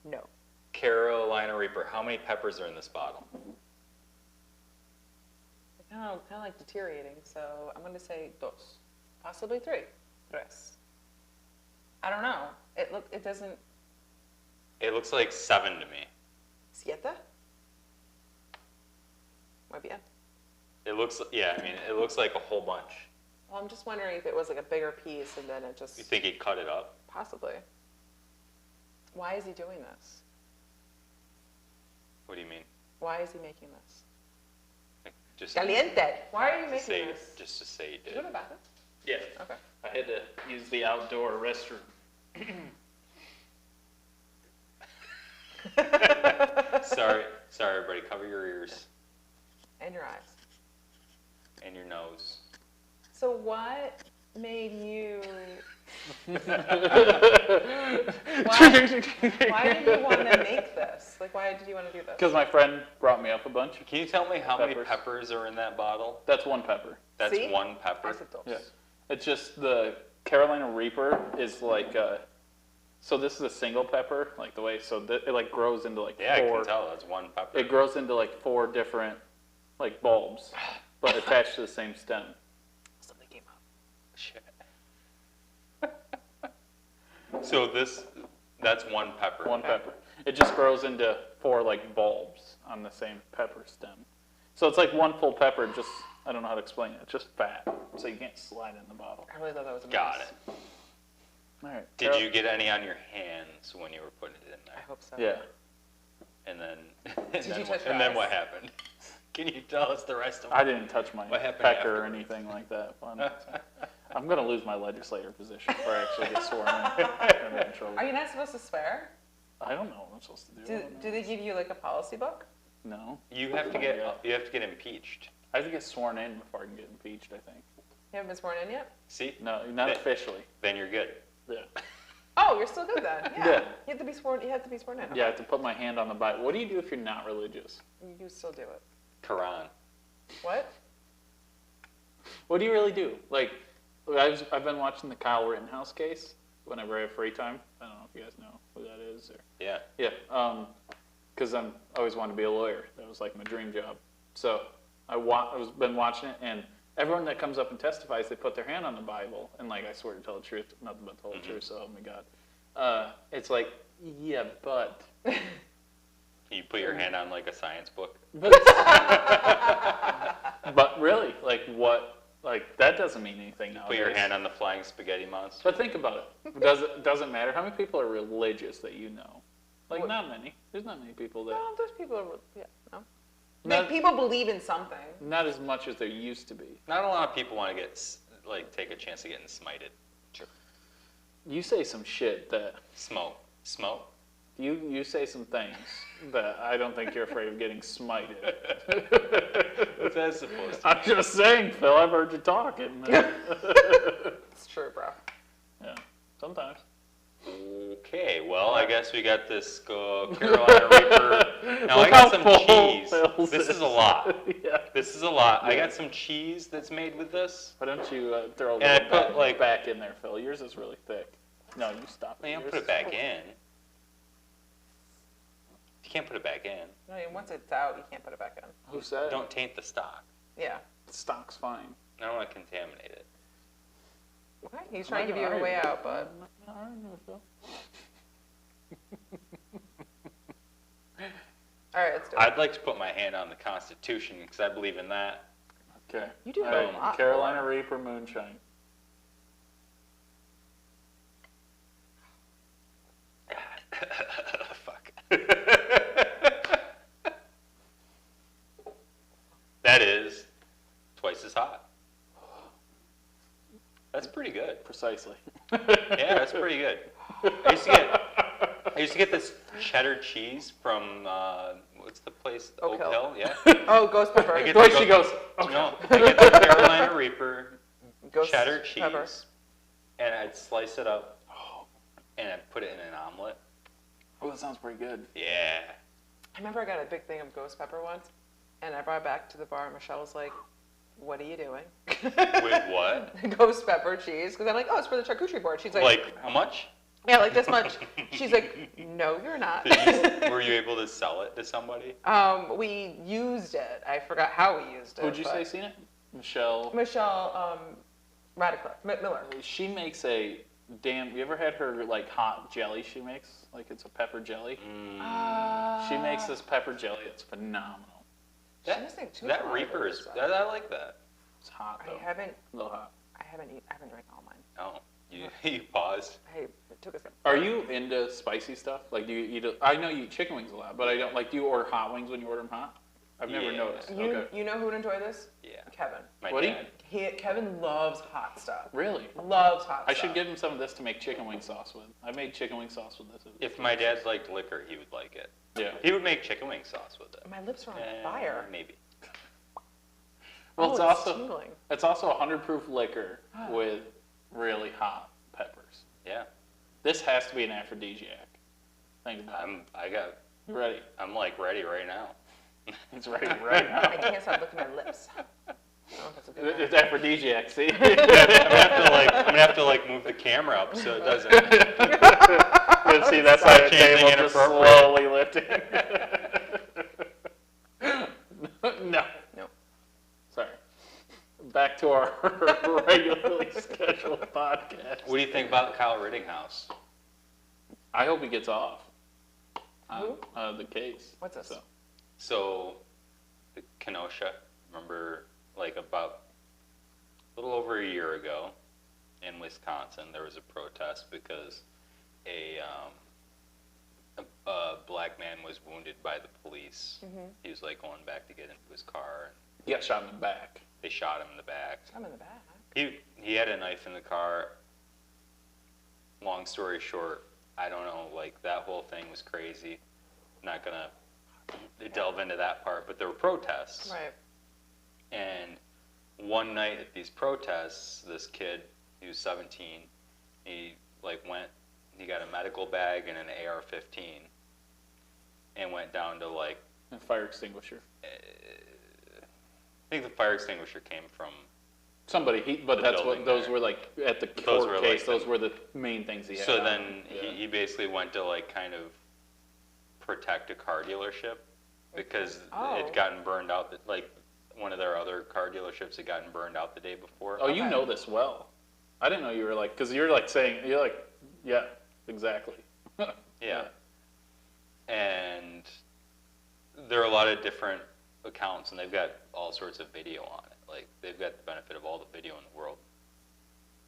No. Carolina Reaper. How many peppers are in this bottle? Kind of like deteriorating, so I'm going to say dos. Possibly three. Tres. I don't know. It doesn't. It looks like 7 to me. Siete? Muy bien. It looks, yeah, I mean, it looks like a whole bunch. Well, I'm just wondering if it was like a bigger piece and then it just. You think he cut it up? Possibly. Why is he doing this? What do you mean? Why is he making this? Like, just Caliente. Why are you to making say, this? just to say he Did you did. go to the bathroom? Yeah. Okay. I had to use the outdoor restroom. Sorry, everybody. Cover your ears And your eyes. and your nose. So what made you? Why did you want to make this? Like, why did you want to do this? Because my friend brought me up a bunch. Can you tell me how many Peppers. peppers are in that bottle? That's one pepper. That's See? one pepper. I said dos. Yeah. It's just the Carolina Reaper is like, so this is a single pepper, like the way, so it like grows into like Yeah, I four. can tell. That's one pepper. It grows into like 4 different like bulbs, but attached to the same stem. Something came up. Shit. So that's one pepper. One pepper. It just grows into 4 like bulbs on the same pepper stem. So it's like one full pepper, just, I don't know how to explain it. It's just fat, so you can't slide it in the bottle. I really thought that was a Got mess. it. All right. Did you get any on your hands when you were putting it in I there? hope so. Yeah. And then, Did you touch your and then eyes? what happened? Can you tell us the rest of it? I didn't touch my What happened pecker or afterwards? anything like that. I'm going to lose my legislator position if I actually get sworn in. I'm in trouble. Are you not supposed to swear? I don't know what I'm supposed to do. I don't Do know. they give you like a policy book? No. You have to get impeached. I have to get sworn in before I can get impeached, I think. You haven't been sworn in yet? See? No, not Then- officially. Then you're good. Yeah. Oh, you're still good then. Yeah. Yeah. You have to be sworn. You have to be sworn in. Yeah, I have to put my hand on the Bible. What do you do if you're not religious? You still do it. Quran. What? What do you really do? Like, I've been watching the Kyle Rittenhouse case whenever I have free time. I don't know if you guys know who that is. Or... Yeah. Yeah, because I always wanted to be a lawyer. That was like my dream job. So I've been watching it, and everyone that comes up and testifies, they put their hand on the Bible, and like I swear to tell the truth, nothing but the whole truth. So help me God. It's like, yeah, but You put your hand on like a science book. but really, like what? Like that doesn't mean anything now. Put your hand on the flying spaghetti monster. But think about it. Doesn't matter how many people are religious that you know. Like What? not many. There's not many people that. Well, there's people. Yeah. No. Not, Like, people believe in something. not as much as there used to be. Not a lot of people want to take a chance of getting smited. You say some shit that Smoke. you say some things that I don't think you're afraid of getting smited. What's that supposed to I'm just saying, Phil. I've heard you talking. It's true, bro. Yeah, sometimes. Okay, well, I guess we got this Carolina Reaper. Now, I Look got how some full cheese. Phil's This is a lot. Yeah. This is a lot. I Yeah. got some cheese that's made with this. Why don't you throw a And I little put, like- back in there, Phil? Yours is really thick. No, you stop it. Man, Yours put it is back full. in. You can't put it back in. No, once it's out, you can't put it back in. Who said? Don't taint the stock. Yeah. Stock's fine. I don't want to contaminate it. Okay. He's trying to give you a way out, but All right, let's do it. I'd like to put my hand on the Constitution because I believe in that. Okay. You do have a lot. Carolina Reaper Moonshine. Fuck. That is twice as hot. That's pretty good. Precisely. Yeah, that's pretty good. I used to get this cheddar cheese from what's the place? Oak Hill. Yeah. Oh, ghost pepper. I get Twice the she goes, No, I get the Carolina Reaper Ghost cheddar cheese, pepper. and I'd slice it up, and I'd put it in an omelet. Oh, that sounds pretty good. Yeah. I remember I got a big thing of ghost pepper once, and I brought it back to the bar, and Michelle was like, "What are you doing?" With what? Ghost pepper cheese, because I'm like, "Oh, it's for the charcuterie board." She's like, How much? "Yeah, like this much." She's like, "No, you're not." Were you able to sell it to somebody? We used it. I forgot how we used it. Who'd you but- say seen it? Michelle. Michelle Radcliffe Miller. She makes a damn. You ever had her like hot jelly? She makes like it's a pepper jelly. She makes this pepper jelly. It's phenomenal. That Reaper is. I like that. It's hot though. I haven't A little hot. drank all mine. Oh, you paused. Hey, it took a sip. Are you into spicy stuff? Like, do you eat? I know you eat chicken wings a lot, but I don't. Like, do you order hot wings when you order them hot? I've never Yeah. noticed. You Okay. you know who would enjoy this? Yeah. Kevin. My What do you- dad. Kevin loves hot stuff. Really? Loves hot I stuff. should give him some of this to make chicken wing sauce with. I made chicken wing sauce with this. If my dad liked liquor, he would like it. Yeah. He would make chicken wing sauce with it. My lips are on fire. Maybe. Well, Oh, it's tingling. also 100 proof liquor with really hot peppers. Yeah. This has to be an aphrodisiac. Think about it. You ready? I'm like ready right now. It's ready right I now. can't stop looking at my lips. I don't know if that's a good It's aphrodisiac. See? I'm gonna have to like move the camera up so it doesn't. Let's see. That's how the Stop changing table just inappropriate. slowly lifting. No. No. Sorry. Back to our regularly scheduled podcast. What do you think about Kyle Rittenhouse? I hope he gets off Who? the case. What's this? So, the Kenosha, remember, like about a little over a year ago in Wisconsin, there was a protest because a black man was wounded by the police. He was like going back to get into his car, and He got shot in the back. they shot him in the back. I'm in the back. He had a knife in the car. Long story short, I don't know, like that whole thing was crazy. Not gonna delve into that part, but there were protests. Right. And one night at these protests, this kid, he was 17, he he got a medical bag and an AR-15 and went down to like, A fire extinguisher. I think the fire extinguisher came from, Somebody, but The that's building what those there. were like at the Those court were, case. like, Those were the main things he had. so on then him. Yeah. he basically went to like kind of protect a car dealership because Oh. it had gotten burned out, like one of their other car dealerships had gotten burned out the day before. Oh, you Okay. know this well. I didn't know you were like, because you're like saying, you're like, yeah, exactly. Yeah. And there are a lot of different accounts, and they've got all sorts of video on it. Like, they've got the benefit of all the video in the world.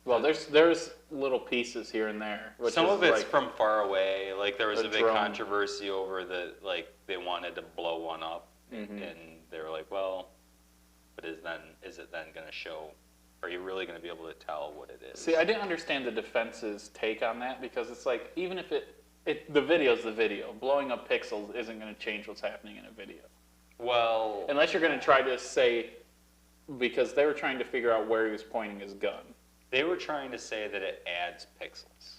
Well, there's little pieces here and there. Which Some is of it's like, from far away. Like, there was a a big drone. controversy over like, they wanted to blow one up. Mhm. And they were like, well, but is it then going to show, are you really going to be able to tell what it is? See, I didn't understand the defense's take on that because it's like, even if the video's the video, blowing up pixels isn't going to change what's happening in a video. Well, Unless you're going to try to say, because they were trying to figure out where he was pointing his gun. they were trying to say that it adds pixels.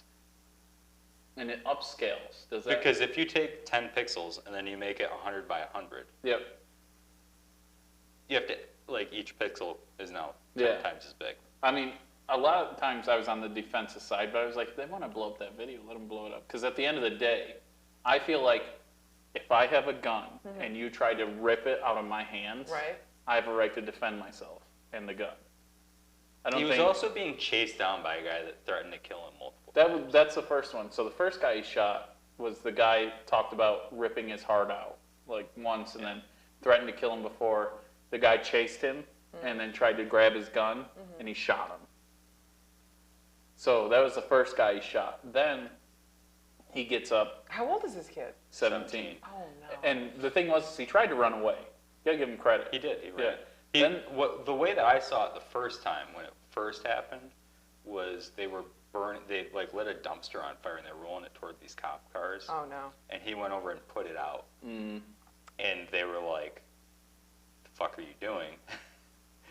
And it upscales. Does that? Because if you take 10 pixels and then you make it 100 by 100, Yep. you have to, like, each pixel is now 10 Yeah. times as big. I mean, a lot of times I was on the defensive side, but I was like, they want to blow up that video, let them blow it up. Because at the end of the day, I feel like if I have a gun and you try to rip it out of my hands, Right. I have a right to defend myself and the gun. I don't He was think also being chased down by a guy that threatened to kill him multiple that's the first one. So the first guy he shot was the guy talked about ripping his heart out like once and then threatened to kill him before. The guy chased him and then tried to grab his gun and he shot him. So that was the first guy he shot. Then he gets up. How old is this kid? 17. Oh no. And the thing was, he tried to run away. You gotta give him credit. He did. He ran. Yeah. The way that I saw it the first time when it first happened was they were burning. They like lit a dumpster on fire and they were rolling it toward these cop cars. Oh no. And he went over and put it out. Mm. And they were like, "The fuck are you doing?"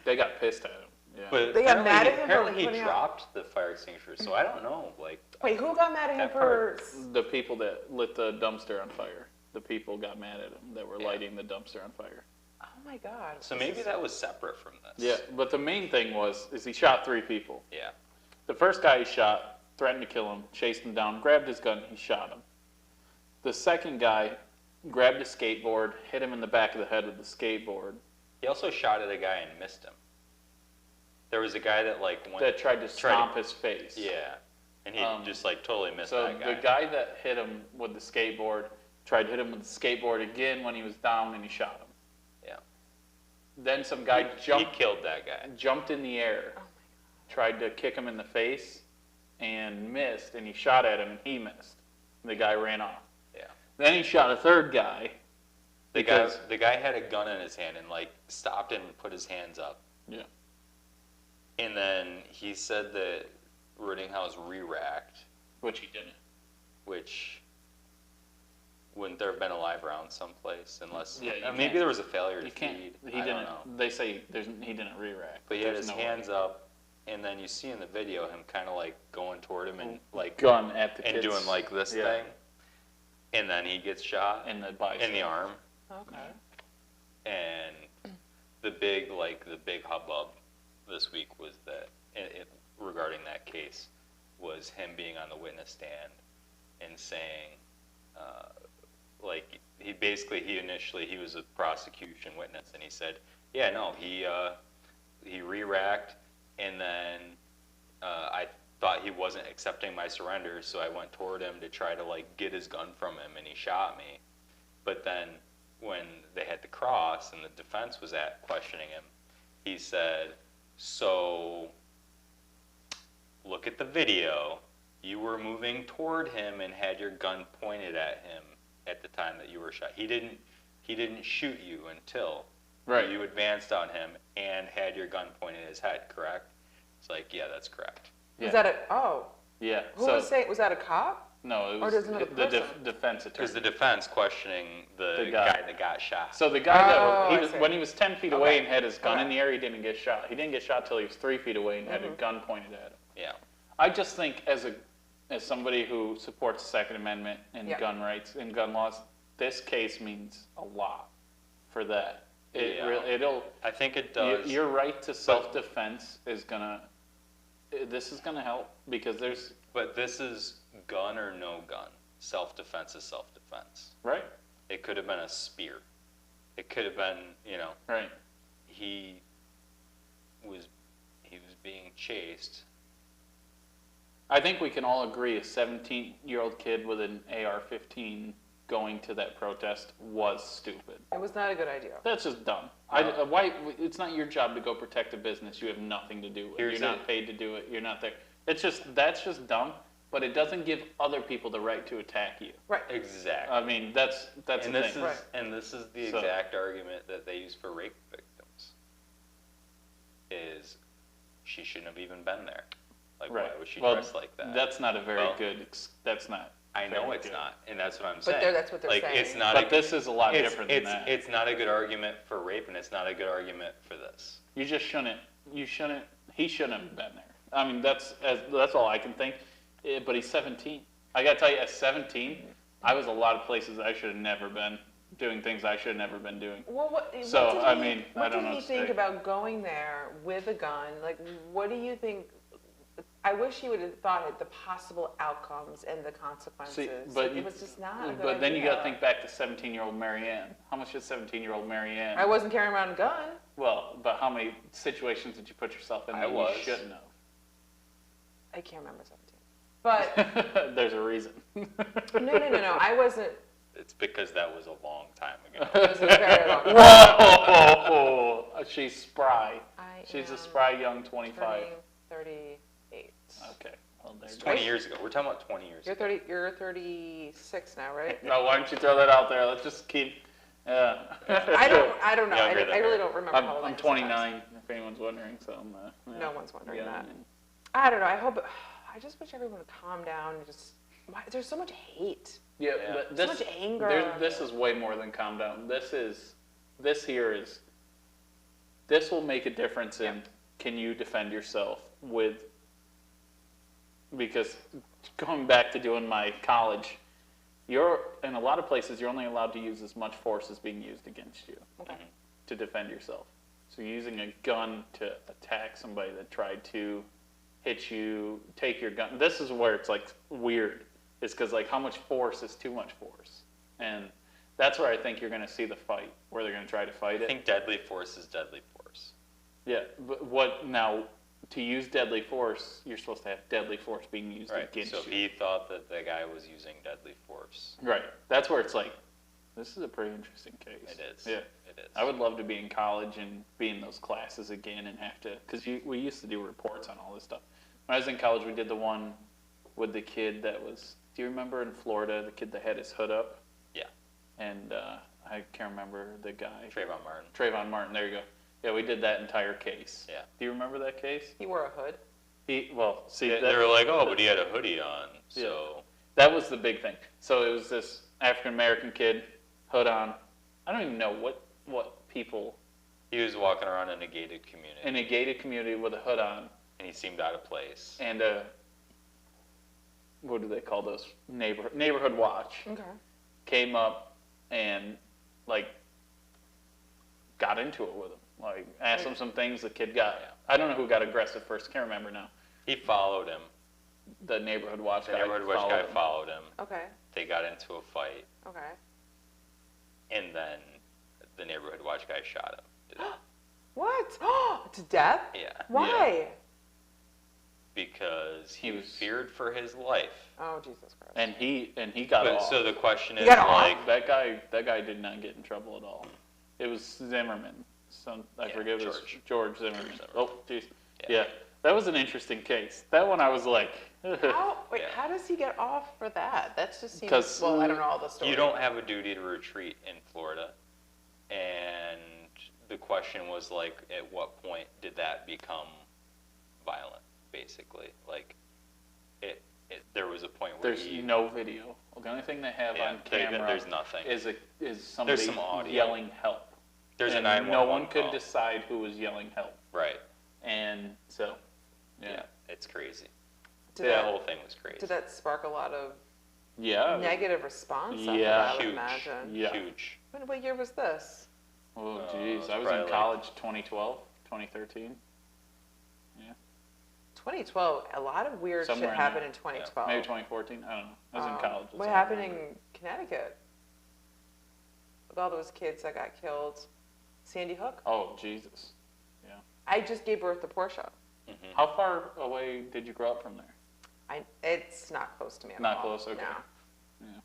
They got pissed at him. Yeah. They got mad at him for apparently he putting out- dropped the fire extinguisher, so I don't know. Like, Wait, who got mad at him that for? The people that lit the dumpster on fire. The people got mad at him that were lighting the dumpster on fire. Oh my God. so maybe that was separate from this. Yeah, but the main thing is he shot 3 people. Yeah. The first guy he shot, threatened to kill him, chased him down, grabbed his gun, he shot him. The second guy grabbed a skateboard, hit him in the back of the head with the skateboard. He also shot at a guy and missed him. There was a guy that like went. That tried to stomp his face. Yeah. And he just like totally missed So that guy. the guy that hit him with the skateboard tried to hit him with the skateboard again when he was down and he shot him. Yeah. Then some guy He killed that guy. jumped in the air, tried to kick him in the face and missed, and he shot at him and he missed. The guy ran off. Yeah. Then he shot a third guy. The guy had a gun in his hand and like stopped and put his hands up. Yeah. And then he said that Rittenhouse re-racked, Which he didn't. which wouldn't there have been a live round someplace unless Yeah, you maybe can't- there was a failure to You can't. feed. He I didn't. don't know. They say he didn't re-rack. But he had There's his no hands way. up, and then you see in the video him kind of like going toward him and like Gun at the and kids. doing like this Yeah. thing, and then he gets shot in the bicep. in the arm. Okay. And the big hubbub this week was that regarding that case was him being on the witness stand and saying like he initially was a prosecution witness and he said yeah no he re-racked and then I thought he wasn't accepting my surrender so I went toward him to try to like get his gun from him and he shot me, but then when they had the cross and the defense was questioning him, he said, so look at the video. You were moving toward him and had your gun pointed at him at the time that you were shot. He didn't shoot you until you advanced on him and had your gun pointed at his head, correct? It's like, yeah, that's correct. Yeah. Was that Yeah. Who was saying, was that a cop? No, it Or was does another the person? defense attorney. Because the defense questioning the guy that got shot. So the guy Oh, when he was 10 feet away Okay. and had his gun in Okay. the air, he didn't get shot. He didn't get shot till he was 3 feet away and had a gun pointed at him. Yeah. I just think as somebody who supports the Second Amendment and Yeah. gun rights and gun laws, this case means a lot for that. It'll. I think it does. Your right to self-defense is gonna. This is gonna help because there's. But this is gun or no gun. Self-defense is self-defense. Right. It could have been a spear. It could have been, Right. he was being chased. I think we can all agree a 17-year-old kid with an AR-15 going to that protest was stupid. It was not a good idea. That's just dumb. Why? It's not your job to go protect a business you have nothing to do with. You're not paid to do it. You're not there. That's just dumb. But it doesn't give other people the right to attack you. Right. Exactly. I mean, that's the and thing. this is the exact argument that they use for rape victims. Is she shouldn't have even been there? Like, why was she dressed like that? That's not a very good. That's not. I know it's not, and that's what I'm saying. But that's what they're saying. It's not. But this is a lot different than that. It's not a good argument for rape, and it's not a good argument for this. You just shouldn't. You shouldn't. He shouldn't have been there. I mean, that's all I can think. But he's 17. I gotta tell you, at 17, I was a lot of places I should have never been, doing things I should have never been doing. Well, what I did don't know. he think about going there with a gun? Like, what do you think? I wish he would have thought of the possible outcomes and the consequences. See, but it was just not a good But then you idea. gotta think back to 17-year-old Marianne. How much did 17-year-old Marianne? I wasn't carrying around a gun. Well, but how many situations did you put yourself in that you shouldn't have? I can't remember 17. But There's a reason. no. I wasn't. It's because that was a long time ago. It was a very long time. Whoa! She's spry. She's a am spry young 25. Turning 38. Okay. Well, there It's you 20 go. years ago. We're talking about 20 years You're ago. 30. You're 36 now, right? No, why don't you throw that out there? Let's just keep. Yeah. I don't know. Younger than I really her. don't remember how old I I'm am 29. If anyone's wondering, so I'm. Yeah, No one's wondering young that. and- I don't know. I just wish everyone would calm down and just. There's so much hate. Yeah, Yeah. but So this much anger. this is way more than calm down. This will make a difference in can you defend yourself with, because going back to doing my college, in a lot of places you're only allowed to use as much force as being used against you Okay. to defend yourself. So using a gun to attack somebody that tried to hit you, take your gun. This is where it's like weird. It's because like how much force is too much force, and that's where I think you're going to see the fight, where they're going to try to fight I it. think deadly force is deadly force. Yeah, but what now? To use deadly force, you're supposed to have deadly force being used Right. against So you. he thought that the guy was using deadly force. Right. That's where it's like, this is a pretty interesting case. It is. Yeah. It is. I would love to be in college and be in those classes again and have to, because we used to do reports on all this stuff. When I was in college, we did the one with the kid that was, do you remember in Florida, the kid that had his hood up? Yeah. And I can't remember the guy. Trayvon Martin. Trayvon Martin, there you go. Yeah, we did that entire case. Yeah. Do you remember that case? He wore a hood. See, They were like, oh, but he had a hoodie on, so. that was the big thing. So it was this African American kid, hood on. I don't even know what people He was walking around in a gated community. in a gated community with a hood on And he seemed out of place. and what do they call those? Neighborhood watch Okay. came up and like got into it with him. Like asked him some things. The kid got. I don't know who got aggressive first. Can't remember now. He followed him. The neighborhood watch The guy. neighborhood watch guy followed him. Okay. They got into a fight, Okay. and then the neighborhood watch guy shot him. What? To death? Yeah, Why? because he He was was- feared for his life. Oh, Jesus Christ. And he got But, off. so the question is, got off? like, That guy did not get in trouble at all. It was Zimmerman. I Yeah, forget it was George. George Zimmerman. Zimmerman. Oh, jeez. Yeah. Yeah, that was an interesting case. That one I was like, Yeah. How does he get off for that? That just seems. 'Cause Well, I don't know all the stories. you don't have a duty to retreat in Florida, and the question was like, at what point did that become violent? Basically, like, there was a point where there's no video. The only thing they have on camera there's nothing. is somebody some audio. yelling help. There's and a 911 no one could call. decide who was yelling help. Right. And so, Yeah. It's crazy. Did That that, whole thing was crazy. did that spark a lot of yeah. negative response? After Yeah. that, I would Huge. imagine. Yeah. Huge. What year was this? Oh, it's jeez. I was probably in like- college 2012, 2013. 2012. A lot of weird Somewhere shit in happened there. in 2012. Maybe 2014. I don't know. I was in college. What so I don't happened remember. in Connecticut with all those kids that got killed? Sandy Hook. Oh, Jesus. I just gave birth to Portia. Mhm. How far away did you grow up from there? It's not close to me at Not all. close, okay. No. Yeah.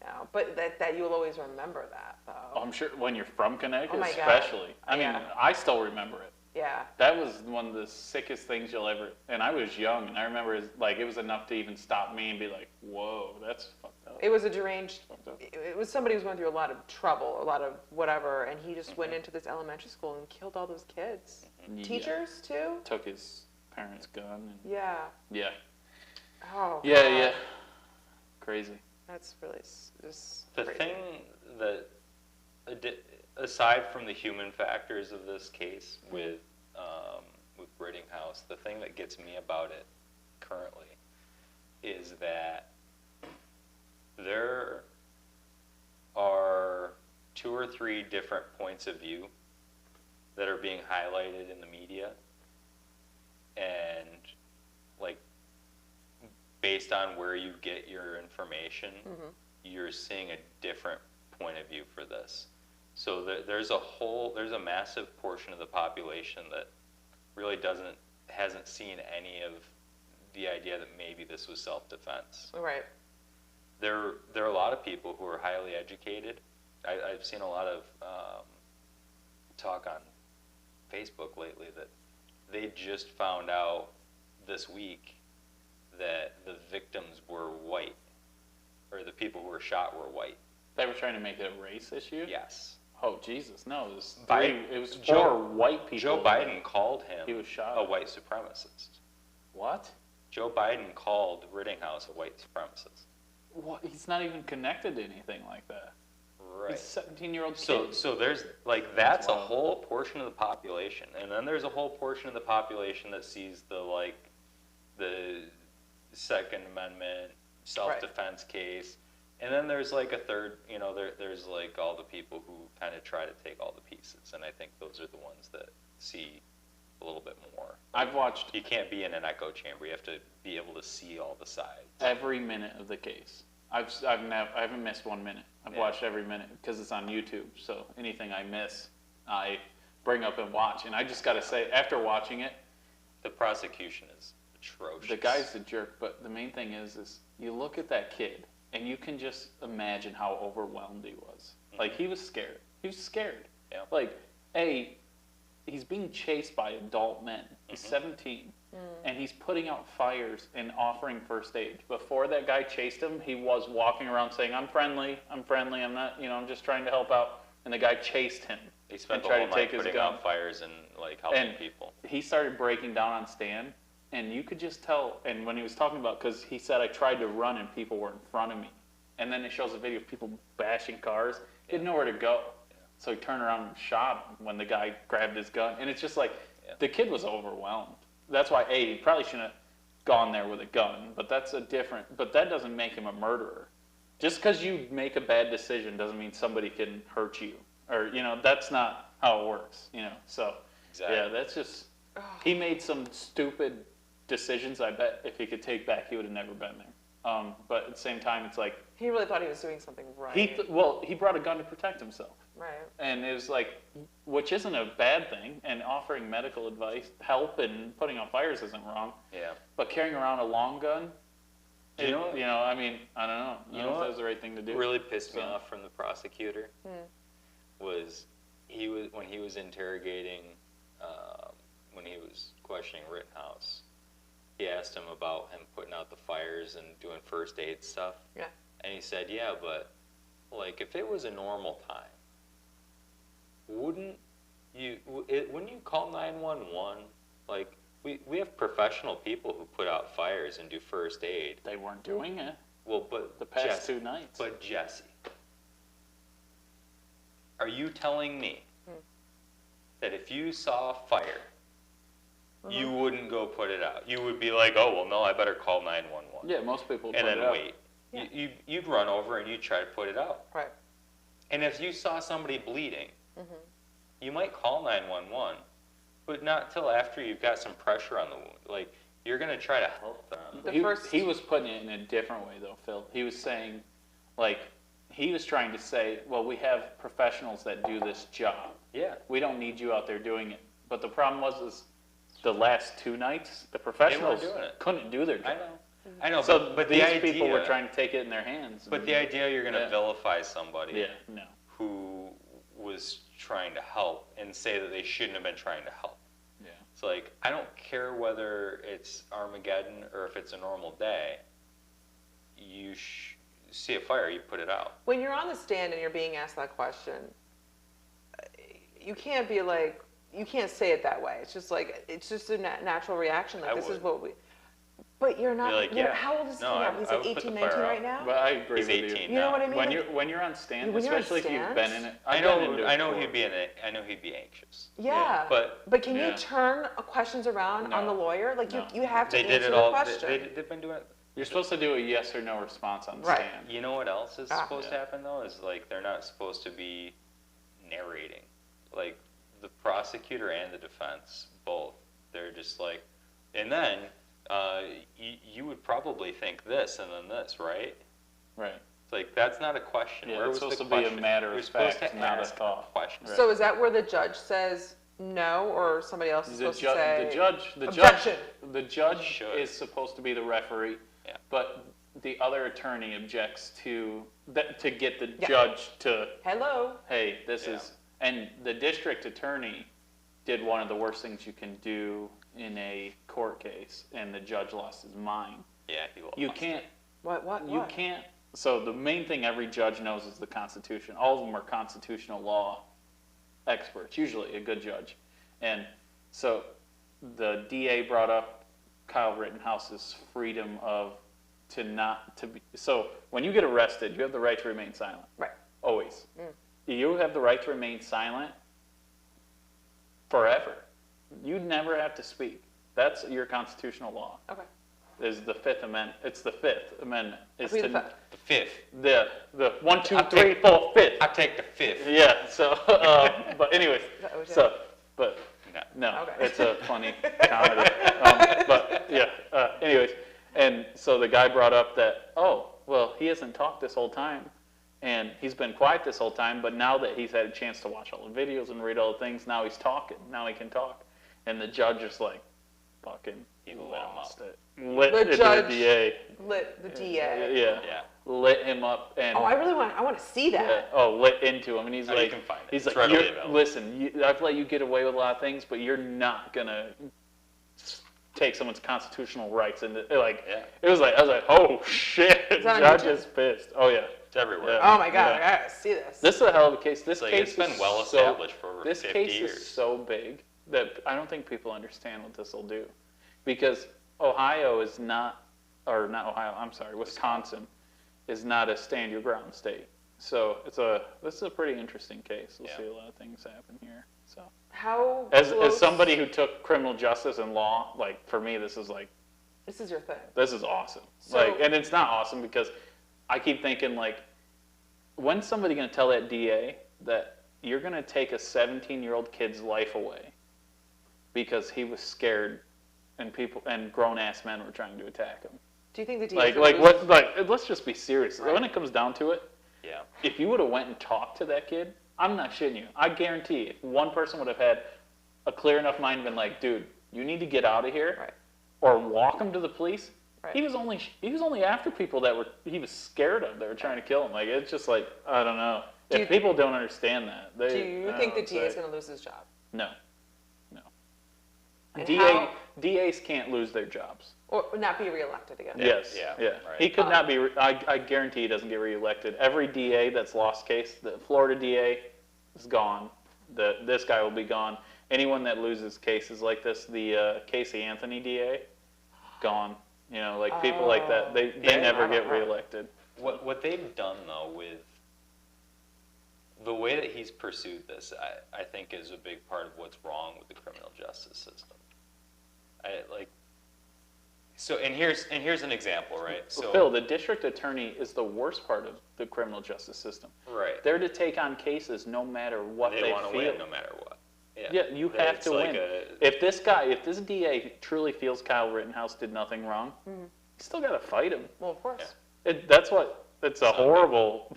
No, but that you'll always remember that though. Oh, I'm sure when you're from Connecticut, Oh my God. especially. I mean, Yeah. I still remember it. Yeah. That was one of the sickest things you'll ever. And I was young, and I remember it was enough to even stop me and be like, "Whoa, that's fucked up." It was a deranged. Fucked up. It was somebody who was going through a lot of trouble, a lot of whatever, and he just went into this elementary school and killed all those kids. Yeah. Teachers too. Took his parents' gun. And, Yeah. yeah. Oh. Yeah, God. yeah. Crazy. That's really just The crazy. thing that, aside from the human factors of this case with Rittenhouse, the thing that gets me about it currently is that there are 2 or 3 different points of view that are being highlighted in the media, and like based on where you get your information, you're seeing a different point of view for this. So there's a massive portion of the population that really hasn't seen any of the idea that maybe this was self-defense. Right. there are a lot of people who are highly educated. I've seen a lot of talk on Facebook lately that they just found out this week that the victims were white, or the people who were shot were white. They were trying to make it a race issue? Yes. Oh, Jesus, no. It was Biden- it was Joe- 4 white people. Joe Biden called him He was shot. a white supremacist. What? Joe Biden called Rittenhouse a white supremacist. What? He's not even connected to anything like that. Right. He's a 17-year-old kid. So there's like that's a wild. whole portion of the population, and then there's a whole portion of the population that sees the Second Amendment self-defense case, and then there's like a third. There's like all the people who kind of try to take all the pieces, and I think those are the ones that see a little bit more. I've watched You can't be in an echo chamber. You have to be able to see all the sides. every minute of the case. I haven't missed 1 minute. I've Yeah. watched every minute because it's on YouTube. So anything I miss, I bring up and watch. And I just got to say, after watching it, The prosecution is atrocious. the guy's a jerk. But the main thing is you look at that kid and you can just imagine how overwhelmed he was. Like, he was scared. He was scared. Yeah. Like, he's being chased by adult men. He's 17. And he's putting out fires and offering first aid. Before that guy chased him, he was walking around saying, I'm friendly, I'm not, I'm just trying to help out. And the guy chased him. They spent and the tried whole to night take his putting gun. out fires and like helping And people. he started breaking down on stand, and you could just tell. And when he was talking about, because he said, I tried to run and people were in front of me. And then it shows a video of people bashing cars. He had nowhere to go. So he turned around and shot him when the guy grabbed his gun. And it's just like, the kid was overwhelmed. That's why, he probably shouldn't have gone there with a gun. But but that doesn't make him a murderer. Just because you make a bad decision doesn't mean somebody can hurt you. Or, that's not how it works, So, Exactly. yeah, that's just, he made some stupid decisions. I bet if he could take back, he would have never been there. But at the same time, it's like, He really thought he was doing something right. he brought a gun to protect himself. Right. And it was like, which isn't a bad thing, and offering medical advice, help, and putting out fires isn't wrong. Yeah. But carrying around a long gun, You know what- I mean, I don't know. I You don't know know if what that was the right thing to do. Really pissed me So- off from the prosecutor was when he was interrogating, when he was questioning Rittenhouse, he asked him about him putting out the fires and doing first aid stuff. Yeah. And he said, yeah, but like if it was a normal time, wouldn't you call 911? Like we have professional people who put out fires and do first aid. They weren't doing it Well, but the past Jesse, 2 nights. But Jesse, are you telling me that if you saw a fire, you wouldn't go put it out? You would be like, oh, well, no, I better call 911. Yeah, most people And put then it out. wait. Yeah. You'd run over and you'd try to put it out. Right. And if you saw somebody bleeding, you might call 911, but not till after you've got some pressure on the wound. Like, you're going to try to help them. He was putting it in a different way, though, Phil. He was saying, he was trying to say, well, we have professionals that do this job. Yeah. We don't need you out there doing it. But the problem is the last 2 nights, the professionals doing it. couldn't do their job. I know, So but these the idea, people were trying to take it in their hands. But the idea you're going to Yeah. vilify somebody Yeah, no. who was trying to help and say that they shouldn't have been trying to help. Yeah. It's like, I don't care whether it's Armageddon or if it's a normal day. You see a fire, you put it out. When you're on the stand and you're being asked that question, you can't be like, you can't say it that way. It's just like, it's just a natural reaction. Like, I this is would. what we. But you're not. Be like, you're, yeah. how old is he No, now? He's I like would put the 18, fire 19 out. right now. But I agree He's with 18 You know now. what I mean? When you're on stand, When you're on especially if you've stand? been in it. I I've been into know. it I know before. he'd be anxious. Yeah. But can Yeah. you turn questions around on the No. lawyer? Like No. you have to they answer did it the all. question. They've been doing it. You're supposed to do a yes or no response on the Right. stand. You know what else is supposed to Yeah. happen though? Is like they're not supposed to be narrating. Like the prosecutor and the defense both. They're just like, and then you would probably think this and then this, right? Right. It's like that's not a question. Yeah, Where it's was supposed the to be a question? matter You're of supposed fact, to not a ask thought. question. Right. So is that where the judge says no, or somebody else is The, supposed to say the objection? judge Should. is supposed to be the referee. Yeah. But the other attorney objects to get the Yeah. judge to, Hello. hey, this Yeah. is, and the district attorney did one of the worst things you can do in a court case, and the judge lost his mind. Yeah, he lost. You can't, What? you can't, so the main thing every judge knows is the Constitution. All of them are constitutional law experts, usually a good judge. And so the DA brought up Kyle Rittenhouse's freedom so when you get arrested, you have the right to remain silent. Right. Always. You have the right to remain silent forever. You never have to speak. That's your constitutional law. Okay. Is the Fifth Amendment. It's the Fifth Amendment. Is Read to, the The fifth. the 1, 2, I'll 3, take- 4, 5th. I take the fifth. Yeah. So, but anyways, that OJ? but No. no, Okay. it's a funny comedy. But yeah. Anyways, and so the guy brought up that, oh, well, he hasn't talked this whole time, and he's been quiet this whole time. But now that he's had a chance to watch all the videos and read all the things, now he's talking. Now he can talk. And the judge is like, fucking, He lit him lost up. it. Lit The the judge DA. lit the DA. Yeah. Yeah. Lit him up and. Oh, I want to see that. lit into him, and he's Oh, you like, can find it. he's It's like, readily "You're- available." listen, I've let you get away with a lot of things, but you're not gonna take someone's constitutional rights and like, Yeah. it was like, I was like, oh shit, Is that on judge YouTube? is pissed. Oh yeah, It's everywhere. Yeah. Oh my God, Yeah. I gotta see this. this is a hell of a case. This Like, case it's been is well so- established for over This 50 case years. is so big that I don't think people understand what this will do, because Ohio is not, or not Ohio. I'm sorry, Wisconsin is not a stand your ground state. So this is a pretty interesting case. We'll Yeah. see a lot of things happen here. So How as close? somebody who took criminal justice and law, like for me, this is This is your thing. this is awesome. So- And it's not awesome because I keep thinking like, when's somebody going to tell that DA that you're going to take a 17-year-old kid's life away because he was scared and grown-ass men were trying to attack him? Do you think the DA Let's just be serious. Right. When it comes down to it, Yeah. if you would have went and talked to that kid, I'm not shitting you. I guarantee if one person would have had a clear enough mind and been like, dude, you need to get out of here, Right. or walk him to the police. Right. He was only after people he was scared of that were trying to kill him. Like, it's just like, I don't know. Do you- If people don't understand that, Do you I think the don't DA is say- going to lose his job? No. And DAs can't lose their jobs. Or not be reelected again? Yes. yeah, Yeah. right. He could not be. I guarantee he doesn't get reelected. Every DA that's lost case, the Florida DA is gone. This guy will be gone. Anyone that loses cases like this, the Casey Anthony DA, gone. You know, like people like that, they Yeah, never I get don't know. reelected. What they've done though with the way that he's pursued this, I think is a big part of what's wrong with the criminal justice system. And here's an example, right? So Phil, the district attorney is the worst part of the criminal justice system. right, They're to take on cases no matter what they want to feel. win no matter what. Yeah, you have It's to like win. If this DA truly feels Kyle Rittenhouse did nothing wrong, you still got to fight him. Well, of course. Yeah. It's a horrible,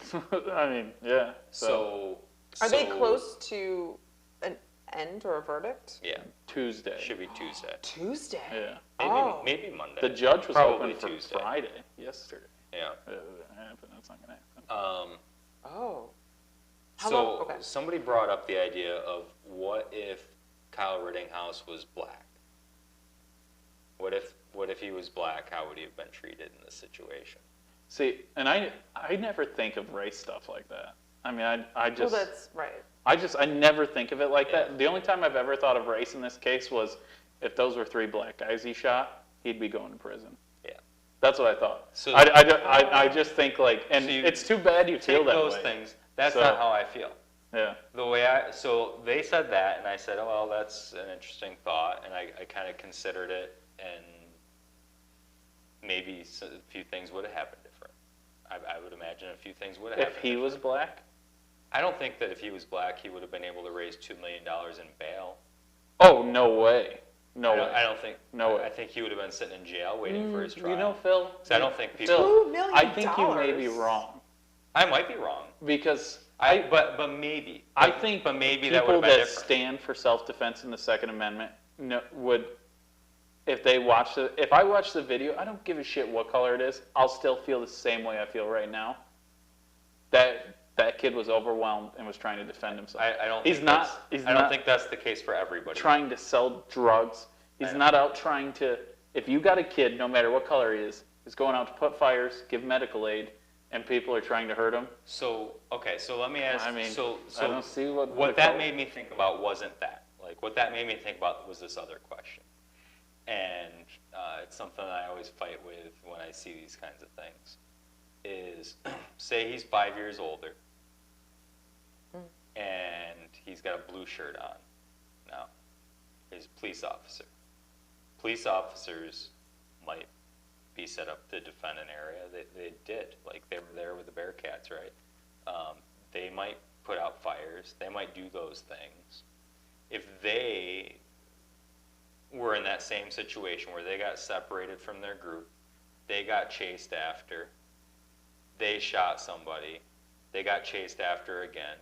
I mean, yeah. So Are they close to an end or a verdict? Yeah, Tuesday. should be Tuesday. Tuesday. Yeah. Maybe Monday. The judge was Probably hoping for Tuesday. Friday, yesterday. Yeah. That's not going to happen. Oh. How So long? Okay. somebody brought up the idea of what if Kyle Rittenhouse was black? What if he was black? How would he have been treated in this situation? See, and I never think of race stuff like that. I mean, I just, Well, that's right. I never think of it like that. The only time I've ever thought of race in this case was if those were 3 black guys he shot, he'd be going to prison. Yeah. That's what I thought. So I just think like, and So you it's too bad you feel take that those way. things. That's So- not how I feel. Yeah. The way so they said that, and I said, oh, well, that's an interesting thought, and I kind of considered it, and maybe a few things would have happened different. I would imagine a few things would have happened If he was black? I don't think that if he was black, he would have been able to raise $2 million in bail. Oh, no way. No way. I don't think. No way. I think he would have been sitting in jail waiting for his trial. You know, Phil? 'Cause I don't think people. Phil, $2 million. I think you may be wrong. I might be wrong. Because But maybe. I think But maybe that would people have been that different. stand for self-defense in the Second Amendment would if I watch the video, I don't give a shit what color it is. I'll still feel the same way I feel right now. That kid was overwhelmed and was trying to defend himself. I don't think that's the case for everybody. Trying to sell drugs. He's not out trying to. If you got a kid, no matter what color he is going out to put fires, give medical aid, and people are trying to hurt him. So let me ask. I mean, so I don't see what that made me think about wasn't that. Like what that made me think about was this other question, and it's something I always fight with when I see these kinds of things. Is say he's 5 years older, and he's got a blue shirt on. Now, he's a police officer. Police officers might be set up to defend an area. They did. Like, they were there with the Bearcats, right? They might put out fires. They might do those things. If they were in that same situation where they got separated from their group, they got chased after, they shot somebody, they got chased after again,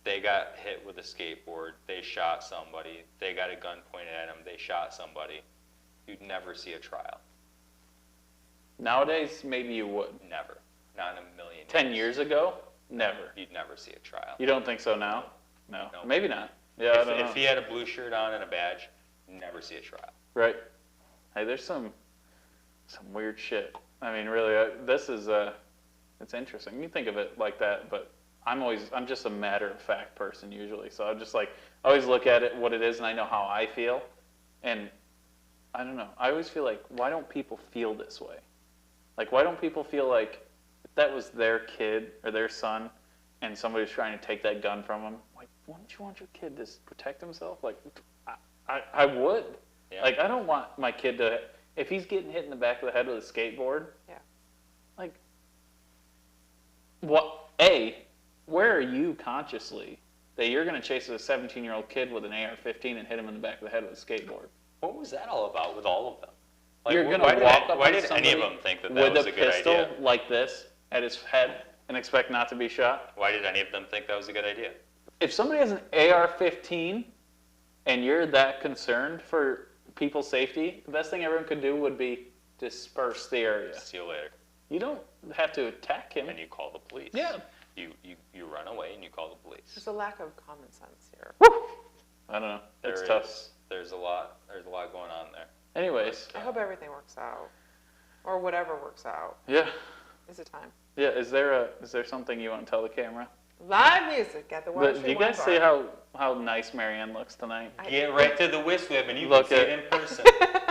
they got hit with a skateboard, they shot somebody, they got a gun pointed at them, they shot somebody, you'd never see a trial. Nowadays, maybe you would. Never. Not in a million years. 10 years ago, never. You'd never see a trial. You don't think so now? No. No. Maybe not. Yeah, I don't know. If he had a blue shirt on and a badge, never see a trial. Right. Hey, there's some weird shit. I mean, really, it's interesting. You think of it like that, but I'm just a matter-of-fact person usually. So I'm just like, I always look at it, what it is, and I know how I feel. And I don't know. I always feel like, why don't people feel this way? Like, why don't people feel like if that was their kid or their son and somebody's trying to take that gun from them, like, wouldn't you want your kid to protect himself? Like, I would. Yeah. Like, I don't want my kid to, if he's getting hit in the back of the head with a skateboard, yeah. Like, where are you consciously that you're going to chase a 17-year-old kid with an AR-15 and hit him in the back of the head with a skateboard? What was that all about with all of them? Like, you're going to walk up why on did any of them think that was a good idea? With a pistol like this at his head and expect not to be shot? Why did any of them think that was a good idea? If somebody has an AR-15 and you're that concerned for people's safety, the best thing everyone could do would be disperse the area. See you later. You don't have to attack him. And you call the police. Yeah. You run away and you call the police. There's a lack of common sense here. Woo! I don't know. It's tough. There's a lot going on there. Anyways. I hope everything works out. Or whatever works out. Yeah. Is it time? Yeah, is there something you want to tell the camera? Live music at the Water Street Do you guys see how nice Marianne looks tonight? Get right to the whisk whip and you can see it in person.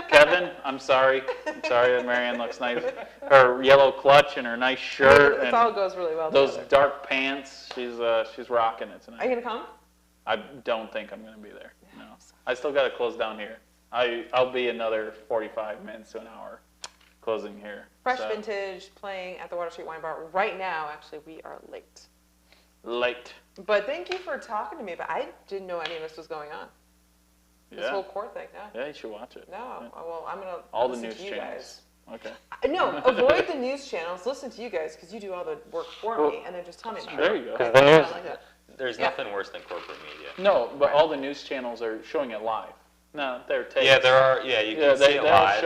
Kevin, I'm sorry that Marianne looks nice. Her yellow clutch and her nice shirt. It all goes really well those together. Dark pants. She's rocking it tonight. Are you going to come? I don't think I'm going to be there. No. I still got to close down here. I'll be another 45 minutes to an hour closing here. Fresh Vintage playing at the Water Street Wine Bar. Right now, actually, we are late. But thank you for talking to me. But I didn't know any of this was going on. This whole court thing, no. Yeah, you should watch it. No, yeah. Well, I'm going to all the listen news to you channels. guys. Okay. No, avoid the news channels. Listen to you guys because you do all the work for me, and then just tell me about it. There you go. Like that. There's nothing worse than corporate media. No, but all the news channels are showing it live. No, they're taped. Yeah, there are. Yeah, you can see it live.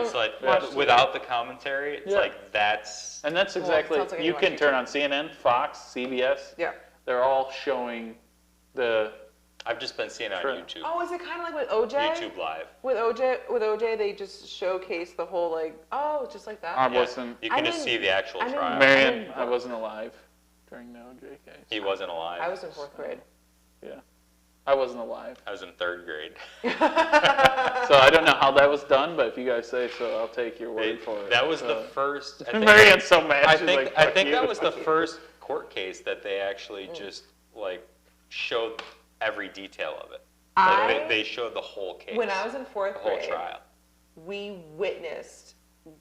It's like without the commentary. It's like that's. And that's exactly. Like you can turn on CNN, Fox, CBS. Yeah. They're all showing the. I've just been seeing it on YouTube. Oh, is it kind of like with OJ? YouTube Live. With OJ, they just showcase the whole just like that. I wasn't. You can just see the actual trial. Marianne, I wasn't alive during the OJ case. He wasn't alive. I was in 4th grade. Yeah. I wasn't alive. I was in 3rd grade. So I don't know how that was done, but if you guys say so, I'll take your word for it. That was the first. Marianne's so mad. I think that was the first court case that they actually just showed every detail of it. They showed the whole case. When I was in 4th grade, the whole trial, we witnessed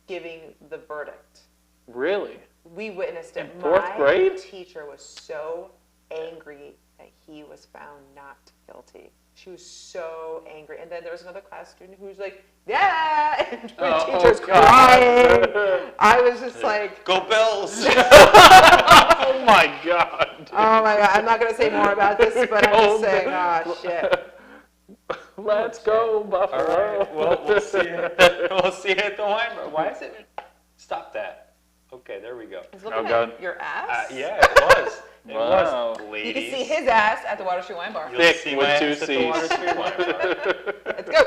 giving the verdict. Really? We witnessed it. In 4th grade? My teacher was so angry that he was found not guilty. She was so angry. And then there was another class student who was like, yeah! And my teacher's crying. I was just like... Go Bills! Oh my God. Oh my God. I'm not going to say more about this, but I'm just saying, oh shit. Let's go, Buffalo. All right. Well, we'll see you. We'll see you at the wine bar. Why is it? Stop that. Okay, there we go. He's looking at your ass. Yeah, it was. It Wow. was, You ladies. can see his ass at the Water Street Wine Bar. You'll Thick see with my two ass at the Cs. Water Street Wine Bar. Let's go.